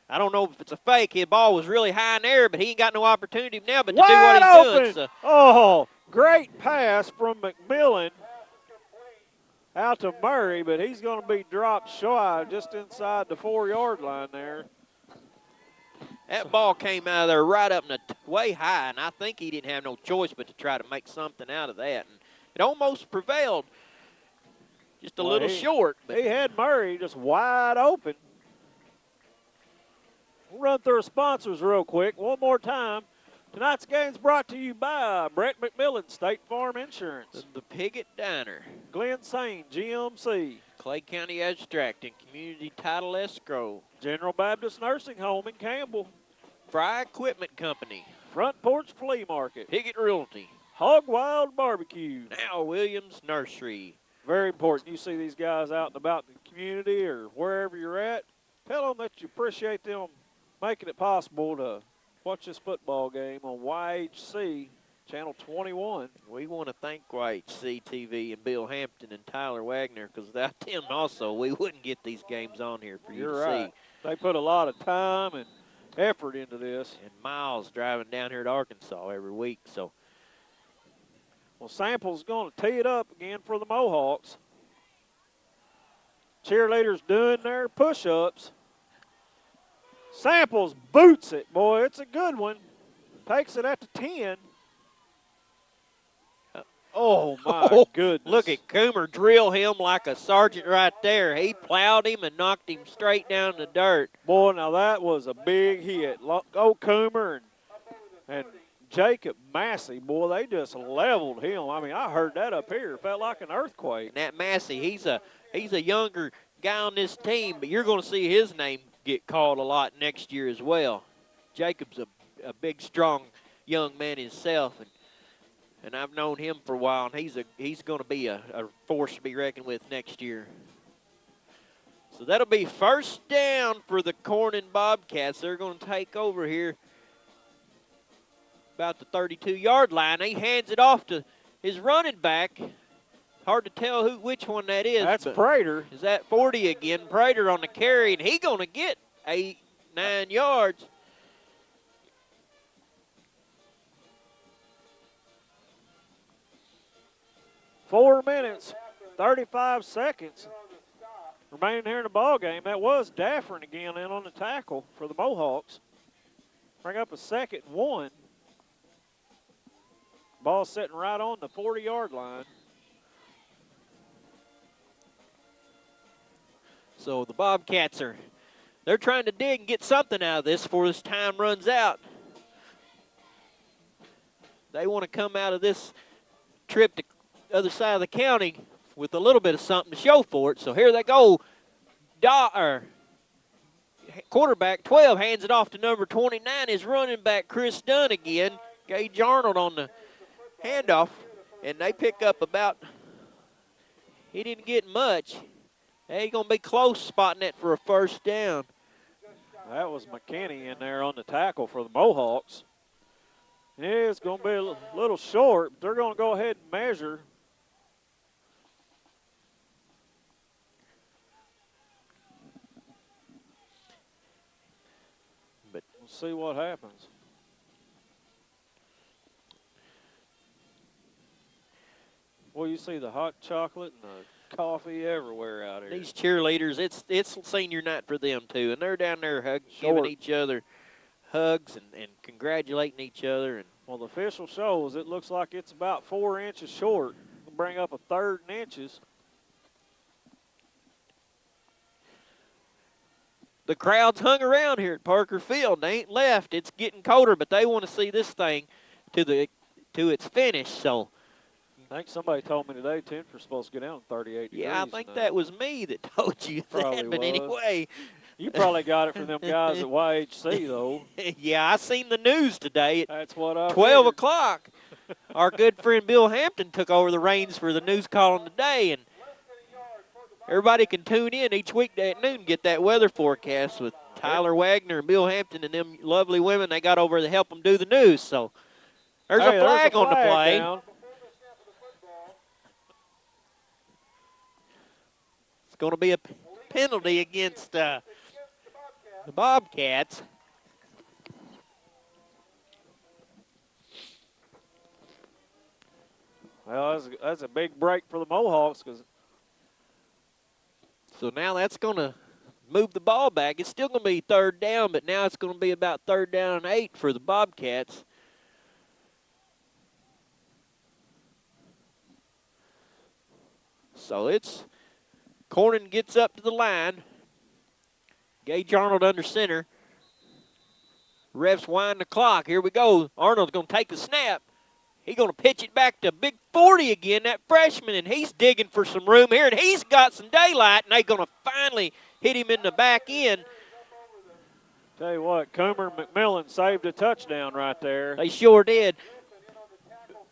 I don't know if it's a fake. His ball was really high in the air, but he ain't got no opportunity now but to Wide do what he's open. doing. So. Oh, great pass from McMillan out to Murray, but he's going to be dropped shy just inside the 4-yard line there. That ball came out of there right up in the way high, and I think he didn't have no choice but to try to make something out of that. And it almost prevailed, just a little short. But he had Murray just wide open. We'll run through our sponsors real quick one more time. Tonight's game's brought to you by Brett McMillan, State Farm Insurance. The Piggott Diner. Glenn Sain, GMC. Clay County Abstract and Community Title Escrow. General Baptist Nursing Home in Campbell. Fry Equipment Company. Front Porch Flea Market. Piggott Realty. Hog Wild Barbecue. Now Williams Nursery. Very important. You see these guys out and about the community or wherever you're at, tell them that you appreciate them making it possible to watch this football game on YHC Channel 21. We want to thank YHC TV and Bill Hampton and Tyler Wagner, because without them also, we wouldn't get these games on here for you to see. They put a lot of time and effort into this. And miles driving down here to Arkansas every week. So, well, Sample's going to tee it up again for the Mohawks. Cheerleaders doing their push-ups. Samples boots it, boy. It's a good one. Takes it at the 10. Oh, my goodness. Look at Coomer drill him like a sergeant right there. He plowed him and knocked him straight down the dirt. Boy, now that was a big hit. Oh, Coomer and Jacob Massey, boy, they just leveled him. I mean, I heard that up here. It felt like an earthquake. And that Massey, he's a younger guy on this team, but you're going to see his name get called a lot next year as well. Jacob's a big, strong young man himself, and I've known him for a while, and he's going to be a force to be reckoned with next year. So that'll be first down for the Corning Bobcats. They're going to take over here about the 32-yard line. He hands it off to his running back. Hard to tell which one that is. That's Prater. Is that 40 again? Prater on the carry, and he's going to get 8-9 yards. Four minutes, 35 seconds remaining here in the ball game. That was Daffern again in on the tackle for the Mohawks. Bring up a 2nd and 1. Ball sitting right on the 40-yard line. So the Bobcats they're trying to dig and get something out of this before this time runs out. They want to come out of this trip to the other side of the county with a little bit of something to show for it. So here they go. Quarterback 12 hands it off to number 29. His running back Chris Dunn again. Gage Arnold on the handoff. And they pick up about, he didn't get much. They're going to be close spotting it for a first down. That was McKinney in there on the tackle for the Mohawks. Yeah, it's going to be a little short, but they're going to go ahead and measure. But we'll see what happens. Well, you see the hot chocolate and the coffee everywhere out here. These cheerleaders, it's senior night for them too, and they're down there giving each other hugs and congratulating each other. And well, the official shows it looks like it's about 4 inches short. We'll bring up a third in inches. The crowd's hung around here at Parker Field. They ain't left. It's getting colder, but they want to see this thing to its finish. So I think somebody told me today temperature's supposed to go down 38 degrees. Yeah, I think that was me that told you that. But anyway. You probably got it from them guys at YHC, though. Yeah, I seen the news today at That's what I 12 o'clock. Our good friend Bill Hampton took over the reins for the news column today, and everybody can tune in each weekday at noon and get that weather forecast with Tyler Wagner and Bill Hampton and them lovely women they got over to help them do the news. So there's a flag on the play. Down. It's going to be a penalty against the Bobcats. Well, that's a big break for the Mohawks. So now that's going to move the ball back. It's still going to be third down, but now it's going to be about third down and 8 for the Bobcats. So it's Cornyn gets up to the line. Gage Arnold under center. Refs wind the clock. Here we go. Arnold's going to take the snap. He's going to pitch it back to Big 40 again, that freshman, and he's digging for some room here, and he's got some daylight, and they're going to finally hit him in the back end. Tell you what, Coomer McMillan saved a touchdown right there. They sure did.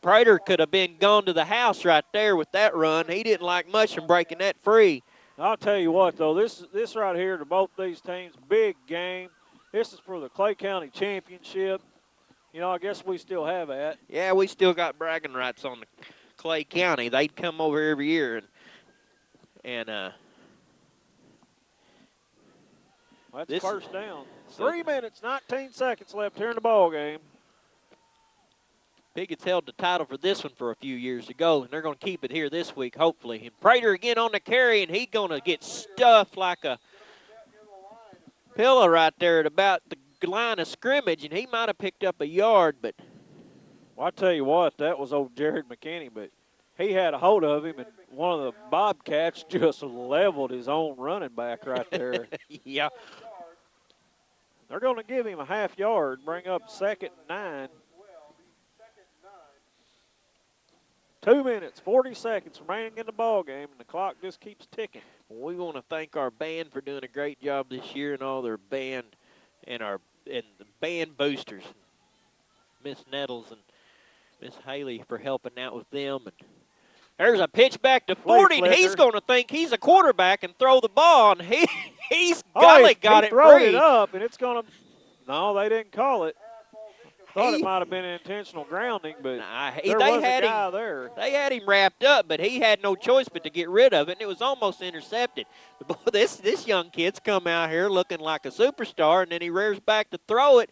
Prater could have been gone to the house right there with that run. He didn't like much from breaking that free. I'll tell you what, though, this right here to both these teams, big game. This is for the Clay County Championship. You know, I guess we still have that. Yeah, we still got bragging rights on the Clay County. They'd come over every year. And that's first down. 3 minutes, 19 seconds left here in the ball game. Piggott's held the title for this one for a few years ago, and they're going to keep it here this week, hopefully. And Prater again on the carry, and he's going to get stuffed like a pillow right there at about the line of scrimmage, and he might have picked up a yard, but. Well, I tell you what, that was old Jared McKinney, but he had a hold of him, and one of the Bobcats just leveled his own running back right there. Yeah. They're going to give him a half yard, bring up 2nd and 9. 2 minutes, 40 seconds remaining in the ball game, and the clock just keeps ticking. We want to thank our band for doing a great job this year, and all their band and the band boosters, Miss Nettles and Miss Haley for helping out with them. And there's a pitch back to 40, and he's going to think he's a quarterback and throw the ball, and he's got it free. It up, and it's going to – no, they didn't call it. Thought it might have been an intentional grounding, but there was a guy there. They had him wrapped up, but he had no choice but to get rid of it, and it was almost intercepted. But boy, this young kid's come out here looking like a superstar, and then he rears back to throw it,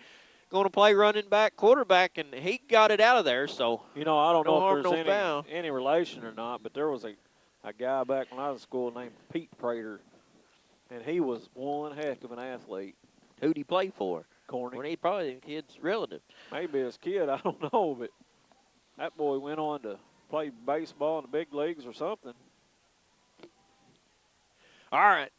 going to play running back, quarterback, and he got it out of there. So you know, I don't know if there's there's any relation or not, but there was a guy back when I was in school named Pete Prater, and he was one heck of an athlete. Who'd he play for? Corny. Well, he probably the kid's relative. Maybe his kid, I don't know, but that boy went on to play baseball in the big leagues or something. All right.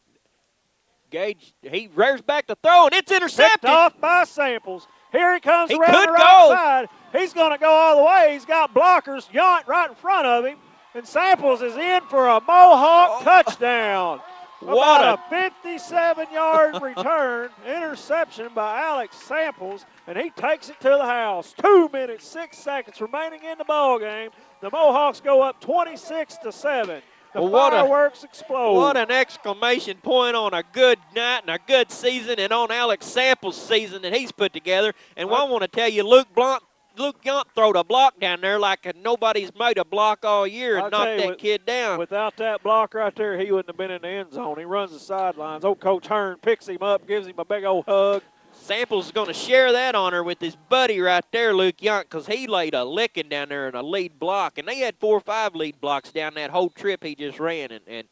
Gage, he rears back to throw, and it's intercepted. Picked off by Samples. Here he comes He around could the right go. side. He's going to go all the way. He's got blockers. Yount right in front of him. And Samples is in for a Mohawk touchdown. What About a 57-yard return, interception by Alex Samples, and he takes it to the house. 2 minutes, 6 seconds remaining in the ball game. The Mohawks go up 26-7. The fireworks explode. What an exclamation point on a good night and a good season, and on Alex Samples' season that he's put together. And I want to tell you, Luke Yount throwed a block down there like nobody's made a block all year and knocked that kid down. Without that block right there, he wouldn't have been in the end zone. He runs the sidelines. Old Coach Hearn picks him up, gives him a big old hug. Samples is going to share that honor with his buddy right there, Luke Yount, because he laid a licking down there in a lead block. And they had 4 or 5 lead blocks down that whole trip he just ran. And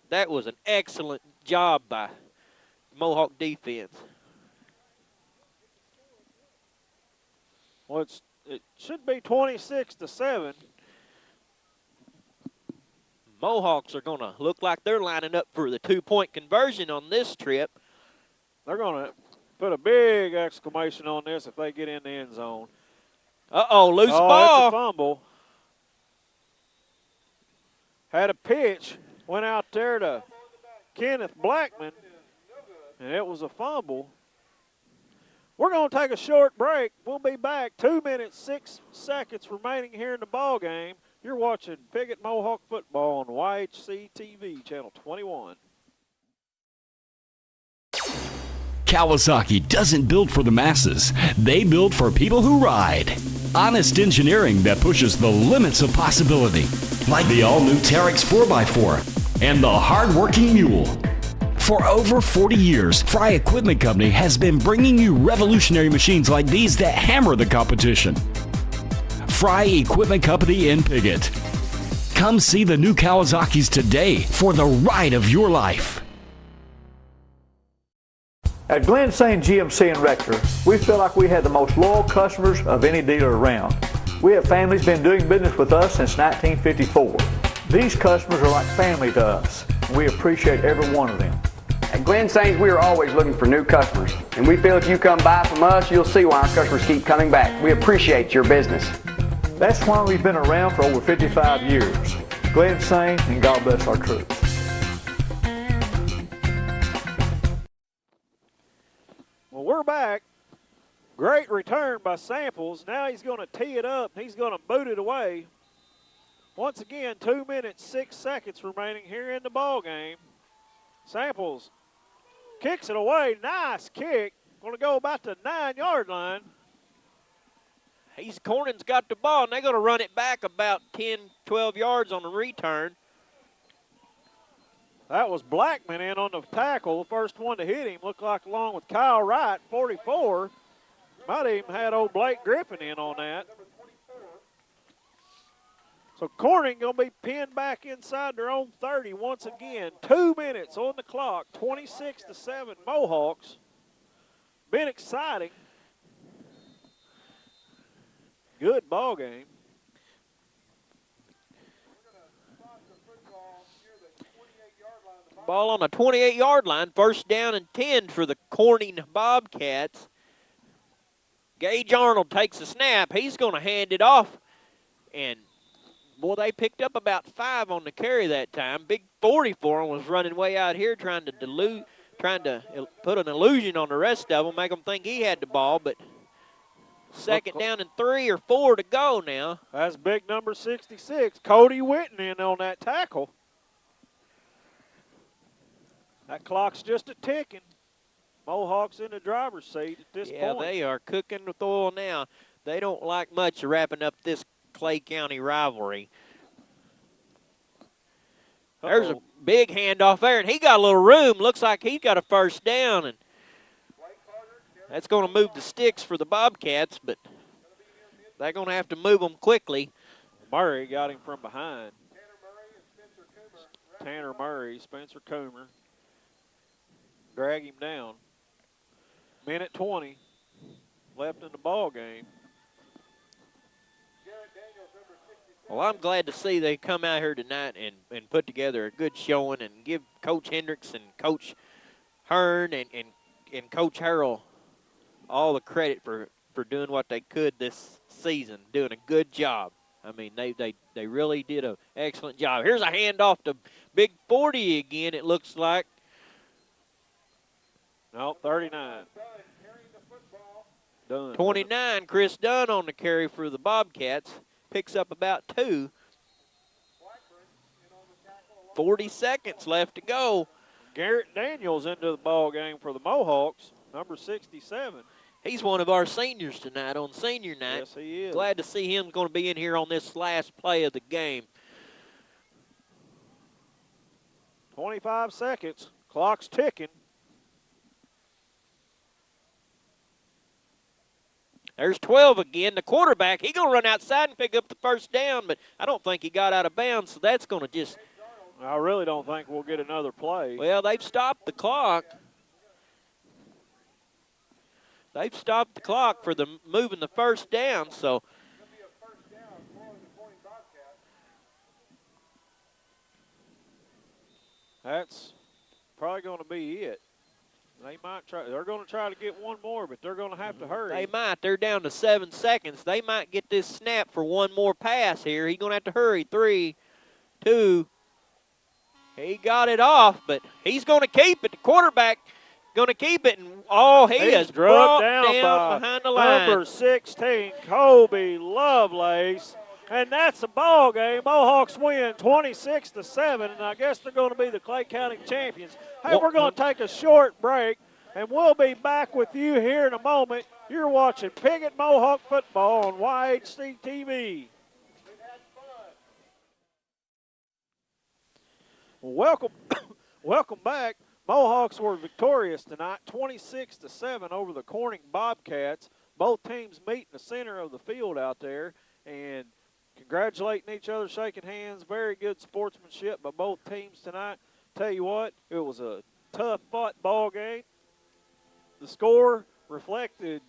that was an excellent job by Mohawk defense. Well, it should be 26-7. Mohawks are going to look like they're lining up for the 2-point conversion on this trip. They're going to put a big exclamation on this if they get in the end zone. Uh-oh, loose ball. It's a fumble. Had a pitch, went out there to Kenneth Blackman, and it was a fumble. We're going to take a short break. We'll be back. 2 minutes, 6 seconds remaining here in the ball game. You're watching Piggott Mohawk football on YHC TV, channel 21. Kawasaki doesn't build for the masses. They build for people who ride. Honest engineering that pushes the limits of possibility. Like the all-new Terex 4x4 and the hard-working Mule. For over 40 years, Fry Equipment Company has been bringing you revolutionary machines like these that hammer the competition. Fry Equipment Company in Piggott. Come see the new Kawasaki's today for the ride of your life. At Glen St. GMC in Rector, we feel like we had the most loyal customers of any dealer around. We have families been doing business with us since 1954. These customers are like family to us, and we appreciate every one of them. At Glen St. we are always looking for new customers, and we feel if you come buy from us, you'll see why our customers keep coming back. We appreciate your business. That's why we've been around for over 55 years. Glen St. and God bless our troops. Well, we're back. Great return by Samples. Now he's going to tee it up. He's going to boot it away. Once again, 2 minutes, 6 seconds remaining here in the ball game. Samples kicks it away. Nice kick. Going to go about the 9-yard line. Cornyn's got the ball, and they're going to run it back about 10, 12 yards on the return. That was Blackman in on the tackle, the first one to hit him. Looked like along with Kyle Wright, 44. Might even had old Blake Griffin in on that. So Corning going to be pinned back inside their own 30 once again. 2 minutes on the clock, 26-7 Mohawks. Been exciting. Good ball game. Ball on the 28-yard line, first down and 10 for the Corning Bobcats. Gage Arnold takes the snap. He's going to hand it off. And, boy, they picked up about 5 on the carry that time. Big 40 for him was running way out here trying to put an illusion on the rest of them, make them think he had the ball. But second down and 3 or 4 to go now. That's big number 66, Cody Witten in on that tackle. That clock's just a ticking. Mohawks in the driver's seat at this point. Yeah, they are cooking with oil now. They don't like much of wrapping up this Clay County rivalry. There's a big handoff there, and he got a little room. Looks like he got a first down, and that's going to move the sticks for the Bobcats, but they're going to have to move them quickly. Murray got him from behind. Tanner Murray, Spencer Coomer. Drag him down. Minute 20 left in the ball game. Well, I'm glad to see they come out here tonight and put together a good showing and give Coach Hendricks and Coach Hearn and Coach Harrell all the credit for doing what they could this season, doing a good job. I mean, they really did an excellent job. Here's a handoff to Big 40 again, it looks like. No, 39. Dunn. 29, Chris Dunn on the carry for the Bobcats. Picks up about 2. 40 seconds left to go. Garrett Daniels into the ball game for the Mohawks, number 67. He's one of our seniors tonight on senior night. Yes, he is. Glad to see him going to be in here on this last play of the game. 25 seconds. Clock's ticking. There's 12 again. The quarterback, he's going to run outside and pick up the first down, but I don't think he got out of bounds, so that's going to just. I really don't think we'll get another play. Well, they've stopped the clock. They've stopped the clock for the moving the first down, so. That's probably going to be it. They might try. They're going to try to get one more, but they're going to have to hurry. They might. They're down to 7 seconds. They might get this snap for one more pass here. He's going to have to hurry. 3, 2. He got it off, but he's going to keep it. The quarterback going to keep it, and he is brought down behind the line. Number 16, Kobe Lovelace. And that's a ball game. Mohawks win 26-7, and I guess they're going to be the Clay County champions. Hey, we're going to take a short break, and we'll be back with you here in a moment. You're watching Piggott Mohawk football on YHC TV. Welcome back. Mohawks were victorious tonight, 26-7 over the Corning Bobcats. Both teams meet in the center of the field out there, and congratulating each other, shaking hands. Very good sportsmanship by both teams tonight. Tell you what, it was a tough-fought ball game. The score reflected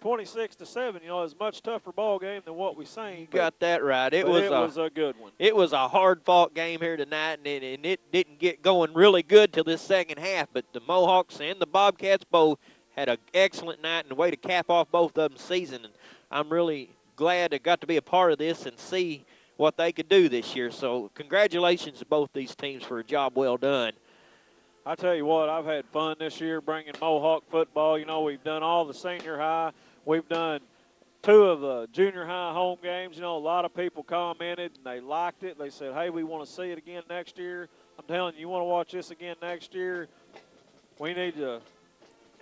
26-7. You know, it was a much tougher ball game than what we seen. You got that right. It was a good one. It was a hard-fought game here tonight, and it didn't get going really good till this second half. But the Mohawks and the Bobcats both had an excellent night and a way to cap off both of them season. And I'm really glad I got to be a part of this and see what they could do this year. So congratulations to both these teams for a job well done. I tell you what, I've had fun this year bringing Mohawk football. You know, we've done all the senior high. We've done 2 of the junior high home games. You know, a lot of people commented and they liked it. They said, hey, we want to see it again next year. I'm telling you, you want to watch this again next year, we need to.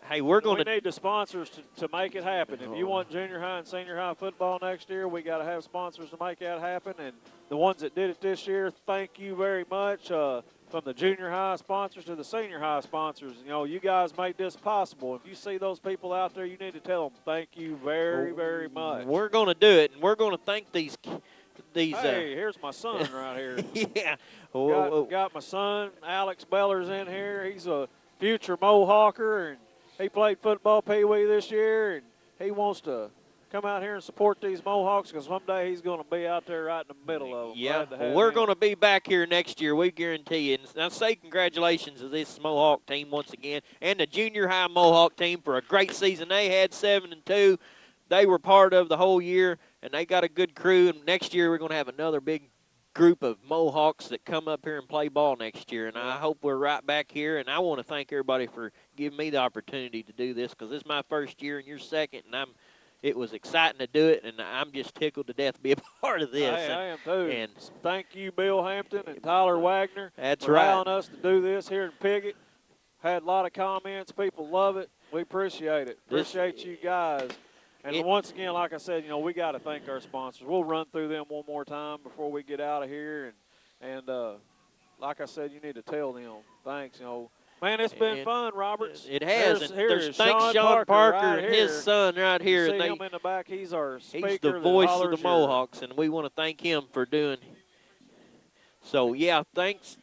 Hey, we need the sponsors to make it happen. If you want junior high and senior high football next year, we got to have sponsors to make that happen. And the ones that did it this year, thank you very much. From the junior high sponsors to the senior high sponsors, you know, you guys made this possible. If you see those people out there, you need to tell them thank you very, very much. We're going to do it, and we're going to thank these. Hey, here's my son right here. Yeah. Got my son, Alex Beller's in here. He's a future Mohawker, and he played football Pee-wee this year, and he wants to come out here and support these Mohawks because someday he's going to be out there right in the middle of them. Yeah, we're going to be back here next year, we guarantee you. And I say congratulations to this Mohawk team once again and the junior high Mohawk team for a great season. They had 7-2. They were part of the whole year, and they got a good crew. And next year we're going to have another big group of Mohawks that come up here and play ball next year, and I hope we're right back here. And I want to thank everybody for giving me the opportunity to do this because this is my first year and you're second, and it was exciting to do it, and I'm just tickled to death to be a part of this. I am too. And thank you, Bill Hampton and Tyler Wagner, for allowing us to do this here in Piggott. Had a lot of comments. People love it. We appreciate it. Appreciate you guys. And once again, like I said, you know, we got to thank our sponsors. We'll run through them one more time before we get out of here. And like I said, you need to tell them thanks. You know, man, it's been fun, Roberts. It has. There's thanks Sean Parker and his son right here. You see him in the back. He's our speaker. He's the voice of the Mohawks, and we want to thank him for doing. So yeah, thanks.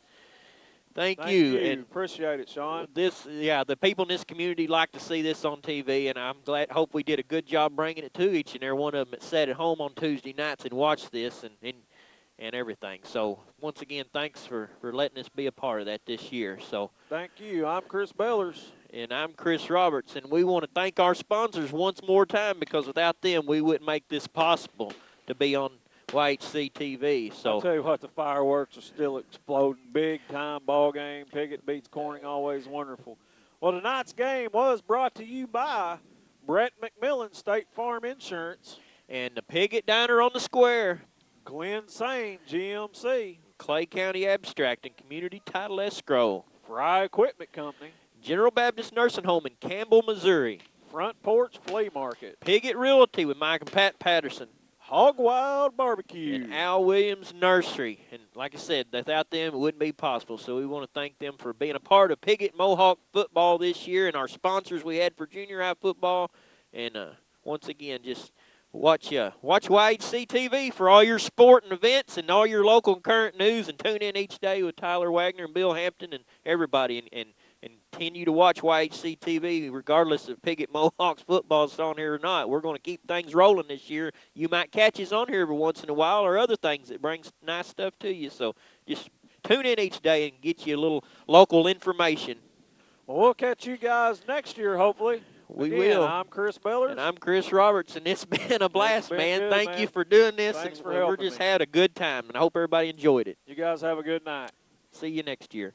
Thank you. And appreciate it, Sean. The people in this community like to see this on TV, and I'm hope we did a good job bringing it to each and every one of them that sat at home on Tuesday nights and watched this and everything. So once again, thanks for letting us be a part of that this year. So thank you. I'm Chris Bellers. And I'm Chris Roberts, and we want to thank our sponsors once more time, because without them, we wouldn't make this possible to be on YHC TV. So I'll tell you what, the fireworks are still exploding. Big-time ball game. Piggott beats Corning, always wonderful. Well, tonight's game was brought to you by Brett McMillan, State Farm Insurance. And the Piggott Diner on the Square. Glenn Sane, GMC. Clay County Abstract and Community Title Escrow. Fry Equipment Company. General Baptist Nursing Home in Campbell, Missouri. Front Porch Flea Market. Piggott Realty with Mike and Pat Patterson. Hog Wild Barbecue. And Al Williams Nursery. And like I said, without them, it wouldn't be possible. So we want to thank them for being a part of Piggott Mohawk football this year and our sponsors we had for junior high football. And once again, just watch YHC TV for all your sport and events and all your local and current news. And tune in each day with Tyler Wagner and Bill Hampton and everybody. And continue to watch YHC TV regardless if Piggott Mohawks football is on here or not. We're going to keep things rolling this year. You might catch us on here every once in a while or other things that brings nice stuff to you. So just tune in each day and get you a little local information. Well, we'll catch you guys next year, hopefully. We Again, will. I'm Chris Bellers. And I'm Chris Roberts, and it's been a blast, been man. good, Thank man. you for doing this. Thanks and for we're helping just me. had a good time, and I hope everybody enjoyed it. You guys have a good night. See you next year.